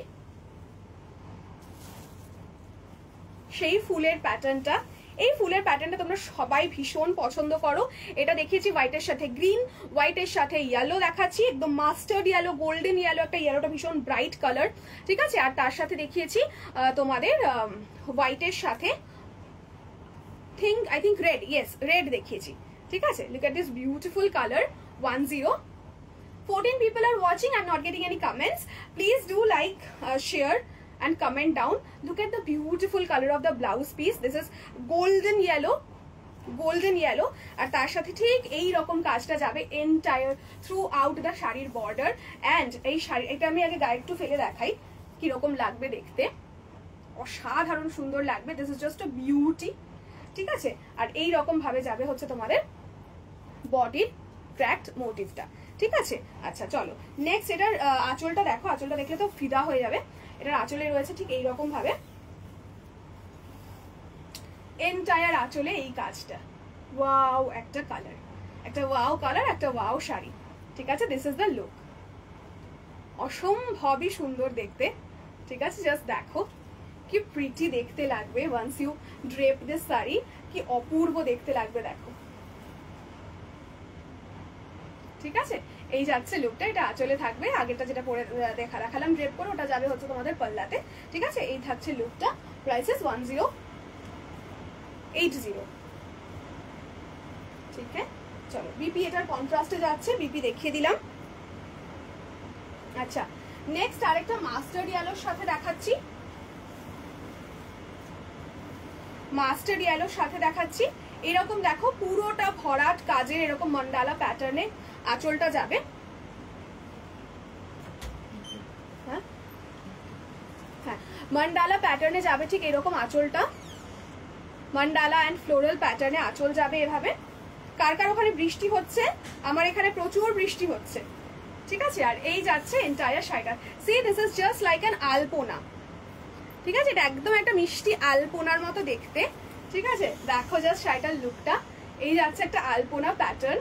সেই ফুলের প্যাটার্নটা। এই ফুলের প্যাটার্নটা তোমরা সবাই ভীষণ পছন্দ করো। এটা দেখিয়েছি হোয়াইটের সাথে গ্রিন, হোয়াইটের সাথে ইয়েলো দেখাচ্ছি, একদম মাস্টার্ড ইয়েলো, গোল্ডেন ইয়েলো, একটা ইয়েলোটা ভীষণ ব্রাইট কালার, ঠিক আছে? আর তার সাথে দেখিয়েছি তোমাদের হোয়াইটের সাথে I think red, yes red দেখিয়েছি, ঠিক আছে? Look at this beautiful colour. 10 14 people are watching. I'm not getting any comments. Please do like, share and comment down. Look at the beautiful color of the blouse piece. This is golden yellow, golden yellow, আর তার সাথে ঠিক এই রকম কাজটা যাবে entire through out the শাড়ির border. And এই শাড়ি, এটা আমি আগে গায়ে একটু ফেলে দেখাই কিরকম লাগবে দেখতে, অসাধারণ সুন্দর লাগবে। This is just a beauty, ঠিক আছে? আর এই রকম ভাবে যাবে হচ্ছে তোমাদের বডির ক্র্যাক্ট মোটিভটা, ঠিক আছে? আচ্ছা চলো নেক্সট, এটার আঁচলটা দেখো। আঁচলটা দেখলে তো ফিদা হয়ে যাবে। এটার আঁচলে রয়েছে ঠিক এইরকম ভাবে, এন্টায়ার আঁচলে এই কাজটা। ওয়াও একটা কালার, একটা ওয়াও কালার, একটা ওয়াও শাড়ি, ঠিক আছে? দিস ইজ দ্য লুক, অসম্ভবই সুন্দর দেখতে, ঠিক আছে? জাস্ট দেখো কি প্রিটি দেখতে লাগবে once you drape this sari, কি অপূর্ব দেখতে লাগবে দেখো, ঠিক আছে? এই যাচ্ছে লুকটা। এটা আঁচলে থাকবে, আগেরটা যেটা পরে দেখালাম ড্রেপ করে, ওটা যাবে হচ্ছে তোমাদের পাল্লাতে, ঠিক আছে? এই থাকছে লুকটা। প্রাইস ইজ 1080, ঠিক আছে? চলো বিপি এটার কন্ট্রাস্টে যাচ্ছে, বিপি দেখিয়ে দিলাম। আচ্ছা নেক্সট আরেকটা মাস্টার্ড ইয়েলোর সাথে দেখাচ্ছি, মাস্টার্ড ইয়েলোর সাথে দেখাচ্ছি। এরকম দেখো পুরোটা ভরাট কাজের এরকম মন্ডালা প্যাটার্নে আঁচলটা যাবে। হ্যাঁ হ্যাঁ, মন্ডালা প্যাটার্নে যাবে ঠিক এরকম আঁচলটা, মন্ডালা অ্যান্ড ফ্লোরাল প্যাটার্নে আঁচল যাবে এভাবে। কার কার ওখানে বৃষ্টি হচ্ছে? আমার এখানে প্রচুর বৃষ্টি হচ্ছে, ঠিক আছে? আর এই যাচ্ছে এন্টায়ার শাড়িটা। See this is just like an alpana, ঠিক আছে? এটা একদম একটা মিষ্টি আলপনার মতো দেখতে, ঠিক আছে? দেখো জাস্ট শাড়িটার লুকটা। এই যাচ্ছে একটা আলপনা প্যাটার্ন,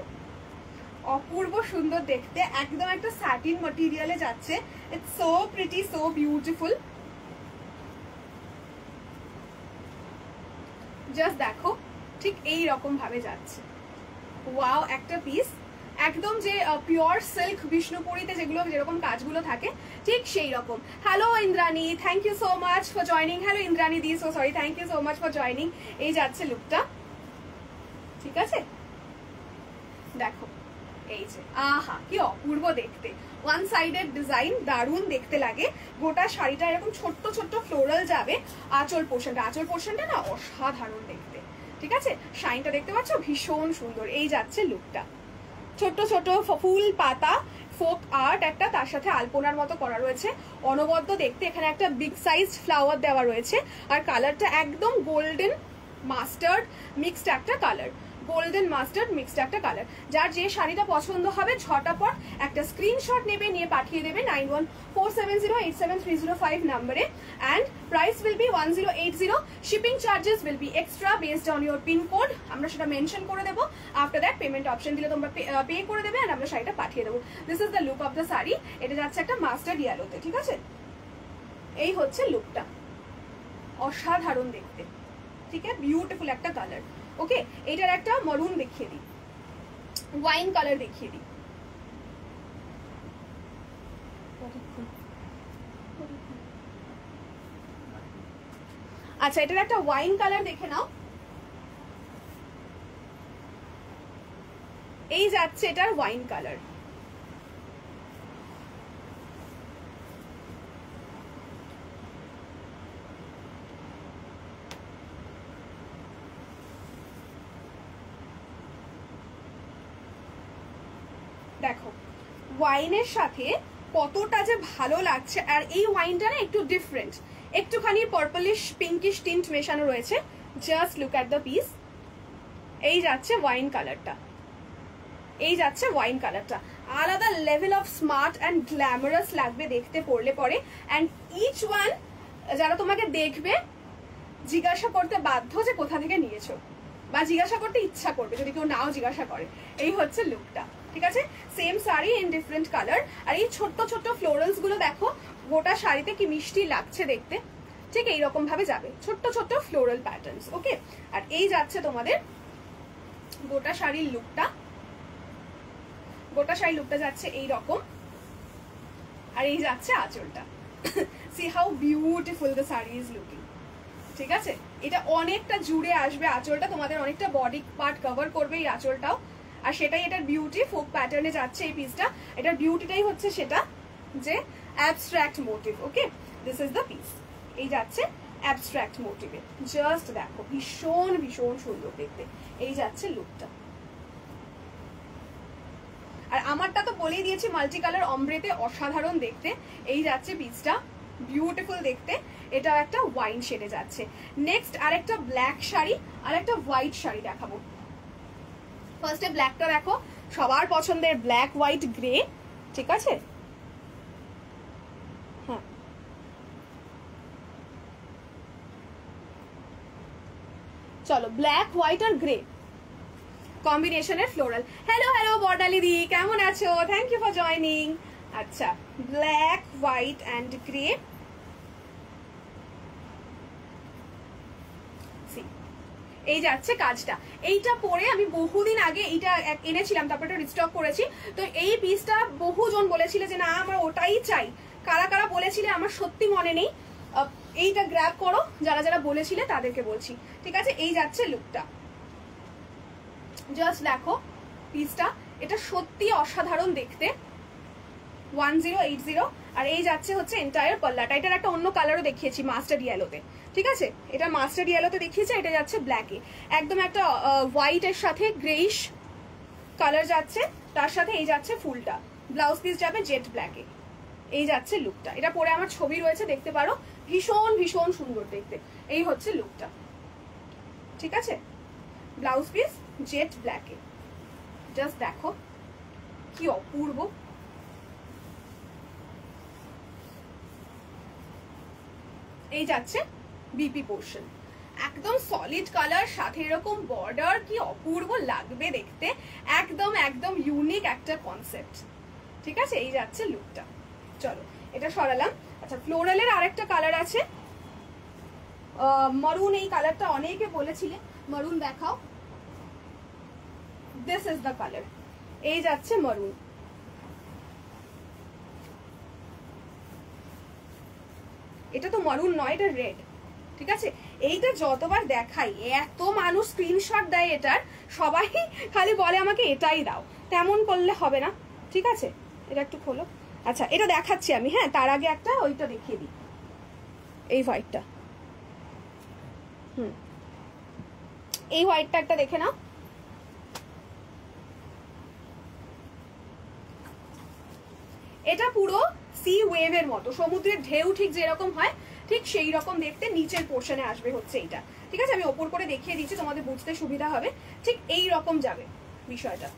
অপূর্ব সুন্দর দেখতে, একদম একটা স্যাটিন ম্যাটেরিয়ালে যাচ্ছে। It's so pretty, so beautiful. Just দেখো ঠিক এই রকম ভাবে যাচ্ছে। ওয়াও একটা পিস, একদম যে পিওর সিল্ক বিষ্ণুপুরীতে যেগুলো যেরকম কাজগুলো থাকে ঠিক সেই রকম। Hello Indrani, thank you so much for joining. Hello Indrani দি, so sorry, thank you so much for joining. এই যাচ্ছে লুকটা, ঠিক আছে? দেখো এই যে, আহা কি অপূর্ব দেখতে, ওয়ান সাইডের ডিজাইন দারুণ দেখতে লাগে। গোটা শাড়িটা এরকম ছোট্ট ছোট্ট ফ্লোরাল যাবে। আঁচল পোর্শনটা না অসাধারণ দেখতে, ঠিক আছে? শাইনটা দেখতে পাচ্ছ, ভীষণ সুন্দর। এই যাচ্ছে লুকটা, ছোট্ট ছোট ফুল পাতা ফোক আর্ট একটা, তার সাথে আলপনার মতো করা রয়েছে, অনবদ্য দেখতে। এখানে একটা বিগ সাইজ ফ্লাওয়ার দেওয়া রয়েছে, আর কালারটা একদম গোল্ডেন মাস্টার্ড মিক্সড একটা কালার, গোল্ডেন মাস্টার্ড মিক্সড একটা কালার। যার যে শাড়িটা পছন্দ হবে ঝটাপট একটা স্ক্রিনশট নেবে, নিয়ে পাঠিয়ে দেবে 9147087305 নম্বরে। And price will be 1080। Shipping charges will be extra based on your pin code, আমরা সেটা মেনশন করে দেবো। আফটার দ্যাট পেমেন্ট অপশন দিলে তোমরা পে করে দেবে, অ্যান্ড আমরা শাড়িটা পাঠিয়ে দেবো। This is the look of the sari. এটা যাচ্ছে একটা মাস্টার্ড ইয়েলোতে, ঠিক আছে? এই হচ্ছে লুকটা, অসাধারণ দেখতে, ঠিক আছে? বিউটিফুল একটা কালার। ওকে, এটার একটা মরুন দেখিয়ে দিই, ওয়াইন কালার দেখিয়ে দিই। আচ্ছা এটার একটা ওয়াইন কালার দেখে নাও, এই যাচ্ছে এটার ওয়াইন কালার। দেখো ওয়াইনের সাথে কতটা যে ভালো লাগছে, আর এই ওয়াইনটা না একটু ডিফারেন্ট, একটুখানি পার্পলিশ পিঙ্কিশ টিন্ট মেশানো রয়েছে। Just look at the piece. এই যাচ্ছে ওয়াইন কালারটা, এই যাচ্ছে ওয়াইন কালারটা, আলাদা level of smart and glamorous লাগবে দেখতে পড়লে পরে। অ্যান্ড ইচ ওয়ান যারা তোমাকে দেখবে জিজ্ঞাসা করতে বাধ্য যে কোথা থেকে নিয়েছো, বা জিজ্ঞাসা করতে ইচ্ছা করবে যদি কেউ নাও জিজ্ঞাসা করে। এই হচ্ছে লুকটা, ঠিক আছে? Same sari in different colour. আর এই ছোট্ট ছোট্ট ফ্লোরালস গুলো দেখো গোটা শাড়িতে কি মিষ্টি লাগছে দেখতে, ঠিক এইরকম ভাবে যাবে ছোট্ট ছোট্ট ফ্লোরাল প্যাটার্নস। ওকে, আর এই যাচ্ছে তোমাদের গোটা শাড়ির লুকটা, গোটা শাড়ির লুকটা যাচ্ছে এই রকম। আর এই যাচ্ছে আঁচলটা। C how beautiful the sari is looking, ঠিক আছে? এটা অনেকটা জুড়ে আসবে আঁচলটা, তোমাদের অনেকটা বডি পার্ট কভার করবে এই আঁচলটাও। আর সেটাই এটার বিউটি, ফোক প্যাটার্নে যাচ্ছে এই পিসটা। এটার বিউটিটাই হচ্ছে সেটা যে abstract motif. Okay, this is the piece. এই যাচ্ছে অ্যাবস্ট্রাক্ট মোটিভে, জাস্ট দেখো ভীষণ ভীষণ সুন্দর দেখতে। এই যাচ্ছে লুকটা। আর আমারটা তো বলেই দিয়েছি মাল্টি কালার অমব্রেতে অসাধারণ দেখতে। এই যাচ্ছে পিসটা, বিউটিফুল দেখতে। এটাও একটা ওয়াইন শেডে যাচ্ছে। নেক্সট আরেকটা ব্ল্যাক শাড়ি আর একটা হোয়াইট শাড়ি দেখাবো। ফার্স্টে ব্ল্যাকটা দেখো, সবার পছন্দের ব্ল্যাক হোয়াইট গ্রে, ঠিক আছে? হ্যাঁ, চলো ব্ল্যাক হোয়াইট আর গ্রে কম্বিনেশনের ফ্লোরাল। হ্যালো হ্যালো বর্ডালি দি, কেমন আছো? Thank you for joining. আচ্ছা, ব্ল্যাক হোয়াইট অ্যান্ড গ্রে। এই যাচ্ছে কাজটা। এইটা পরে আমি বহুদিন আগে এইটা এনেছিলাম, তারপর এটা রিস্টক করেছি। তো এই পিসটা বহুজন বলেছিল যে না আমার ওটাই চাই। কারা কারা বলেছিলে আমার সত্যি মনে নেই। এইটা গ্র্যাব করো যারা যারা বলেছিলে তাদেরকে বলছি, ঠিক আছে? এই যাচ্ছে লুকটা, জাস্ট দেখো পিসটা, এটা সত্যি অসাধারণ দেখতে। 1080। আর এই যাচ্ছে হচ্ছে এন্টায়ার পাল্লাটা। এটার একটা অন্য কালারও দেখিয়েছি মাস্টার্ড ইয়েলোতে, ঠিক আছে? এটা মাস্টার্ড ইয়েলোতে দেখিয়েছে, এটা যাচ্ছে ব্ল্যাকে। একদম একটা হোয়াইটের সাথে গ্রেইশ কালার যাচ্ছে, তার সাথে এই যাচ্ছে ফুলটা। ব্লাউজ পিস যাবে জেট ব্ল্যাকে। এই যাচ্ছে লুকটা। এটা পরে আমার ছবি রয়েছে, দেখতে পারো। ভীষণ ভীষণ সুন্দর দেখতে। এই হচ্ছে লুকটা, ঠিক আছে? ব্লাউজ পিস জেট ব্ল্যাকে, জাস্ট দেখো কি অপূর্ব। এই যাচ্ছে বিপি পোর্শন, একদম সলিড কালার, সাথে এরকম বর্ডার, কি অপূর্ব লাগবে দেখতে। একদম একদম ইউনিক একটা কনসেপ্ট, ঠিক আছে? এই যাচ্ছে লুকটা। চলো এটা সরালাম। আচ্ছা, ফ্লোরালের আরেকটা কালার আছে মারুন। এই কালারটা অনেকে বলেছিলে, মারুন দেখাও। This is the colour. এই যাচ্ছে মারুন। এটা তো মারুন নয়, এটা রেড, ঠিক আছে? এইটা যতবার দেখাই এত মানুষ স্ক্রিনশট দেয় এটার, সবাই খালি বলে আমাকে এটাই দাও। তেমন করলে হবে না, ঠিক আছে? এটা একটু খোলো। আচ্ছা, এটা দেখাচ্ছি আমি। হ্যাঁ, তার আগে একটা ওইটা দেখিয়ে দিই, এই হোয়াইটটা। এই হোয়াইটটা একটা দেখে নাও। এটা পুরো সি ওয়েভের মতো, সমুদ্রের ঢেউ ঠিক যেরকম হয় ঠিক সেই রকম দেখতে। নিচের পোর্শনে আসবে হচ্ছে এইটা, ঠিক আছে? আমি ওপর করে দেখিয়ে দিচ্ছি, তোমাদের বুঝতে সুবিধা হবে। ঠিক এই রকম যাবে বিষয়টা,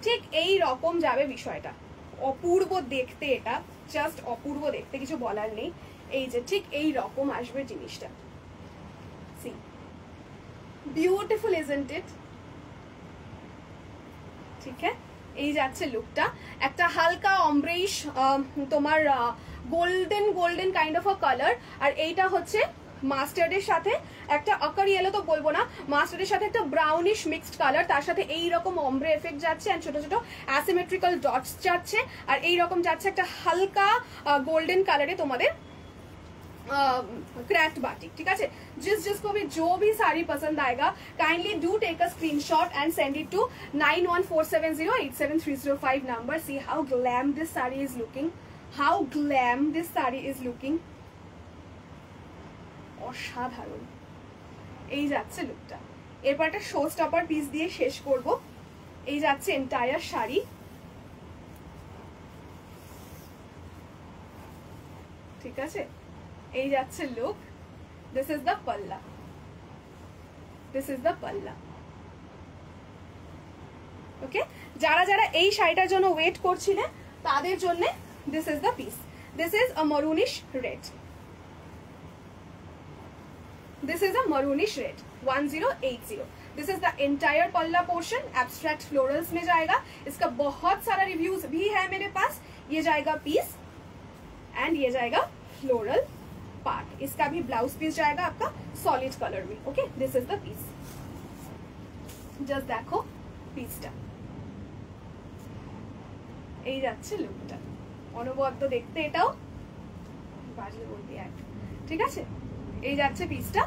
ঠিক এই রকম যাবে বিষয়টা। অপূর্ব দেখতে, এটা জাস্ট অপূর্ব দেখতে, কিছু বলার নেই। এই যে ঠিক এই রকম আসবে জিনিসটা। See beautiful isn't it? ঠিক আছে? এই যাচ্ছে লুকটা, একটা হালকা অমব্রেইশ তোমার golden golden kind of a colour. আর এইটা হচ্ছে মাস্টার্ডের সাথে একটা আকার ইয়েলো তো বলবো না, মাস্টার্ডের সাথে একটা ব্রাউনিশ মিক্সড কালার, তার সাথে এইরকম অমব্রে এফেক্ট যাচ্ছে, আর ছোট ছোট অ্যাসিমেট্রিক্যাল ডটস যাচ্ছে। আর এইরকম যাচ্ছে একটা হালকা গোল্ডেন কালারে তোমাদের क्रैफ्ट बाटिक, ठीक है। जिसको भी जो भी साड़ी पसंद आएगा kindly do take a screenshot and send it to 9147087305 number. See how glam this sari is looking, how glam this sari is looking, অসাধারণ। এই যাচ্ছে লুকটা। এরপর একটা শো স্টপার পিস দিয়ে শেষ করব। এই যাচ্ছে এন্টায়ার শাড়ি, ঠিক আছে। এই যাচ্ছে লুক, দিস ইজ দ্য পাল্লা, দিস ইজ দ্য পাল্লা, ওকে। যারা যারা এই শাড়িটার জন্য ওয়েট করছিলেন তাদের জন্য this is the piece, this is a maroonish red, this is a maroonish red 1080। This is the entire पल्ला पोर्शन, एब्स्ट्रैक्ट फ्लोरल्स में जाएगा। इसका बहुत सारा रिव्यूज भी है मेरे पास। ये जाएगा पीस एंड ये जाएगा फ्लोरल पार्ट। इसका भी ब्लाउज पीस जाएगा आपका सॉलिड कलर में, okay. This is the piece, just देखो পিসটা, এই যাচ্ছে লুকটা। অনবদ্য দেখতে এটাও, বাজলে বলবি এক, ঠিক আছে। এই যাচ্ছে পিসটা,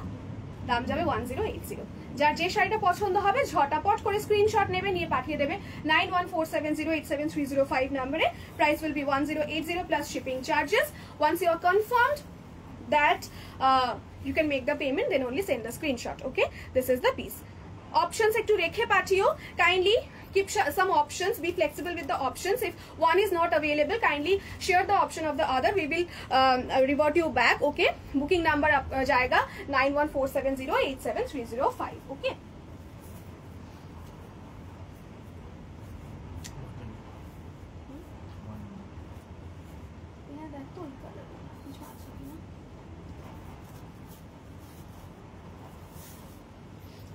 দাম যাবে 1080। যার যে শাড়িটা পছন্দ হবে ঝটাপট করে স্ক্রিনশট নেবে, নিয়ে পাঠিয়ে দেবে 9147087305 নম্বরে। Price will be 1080 plus shipping charges. Once you are confirmed that you can make the payment, then only send the screenshot, okay। This is the piece। Options ekটু রেখে পাঠিও, kindly keep some options, be flexible with the options। If one is not available, kindly share the option of the other, we will revert you back, okay। booking number जाएगा 9147087305, okay।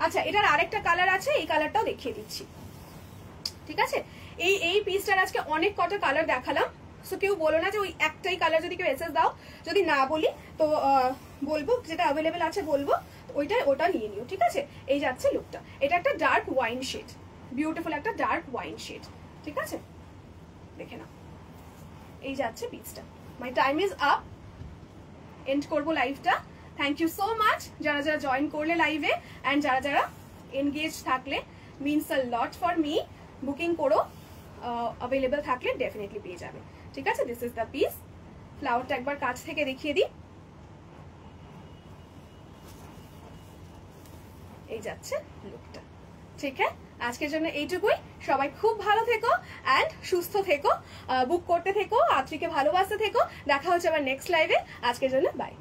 আচ্ছা, এটার আরেকটা colour আছে, এই কালারটাও দেখিয়ে দিচ্ছি, ঠিক আছে। এই পিসটার আজকে অনেক কটা কালার দেখালাম, সো কেউ বলো না যে ওই একটাই কালার যদি কেউ এসএস দাও, যদি না বলি তো বলবো যেটা অ্যাভেলেবেল আছে বলবো, ওটা নিয়ে নিও, ঠিক আছে। এই যাচ্ছে লুকটা, এটা একটা ডার্ক ওয়াইন শেড, বিউটিফুল একটা ডার্ক ওয়াইন শেড, ঠিক আছে। দেখে নাও, এই যাচ্ছে পিসটা। My time is up, end করবো লাইভটা। থ্যাংক ইউ সো মাচ যারা যারা জয়েন করলে লাইভে, অ্যান্ড যারা যারা এনগেজ থাকলে, means a lot for me. Booking করো, অ্যাভেলেবল থাকলে ডেফিনেটলি পেয়ে যাবে, ঠিক আছে। This is the piece. ফ্লাওয়ারটা একবার কাছ থেকে দেখিয়ে দিই, এই যাচ্ছে লুকটা, ঠিক আছে। আজকের জন্য এইটুকুই। সবাই খুব ভালো থেকো অ্যান্ড সুস্থ থেকো, বুক করতে থেকো, আত্রিকে ভালোবাসতে থেকো। দেখা হচ্ছে আবার নেক্সট লাইভে। আজকের জন্য বাই।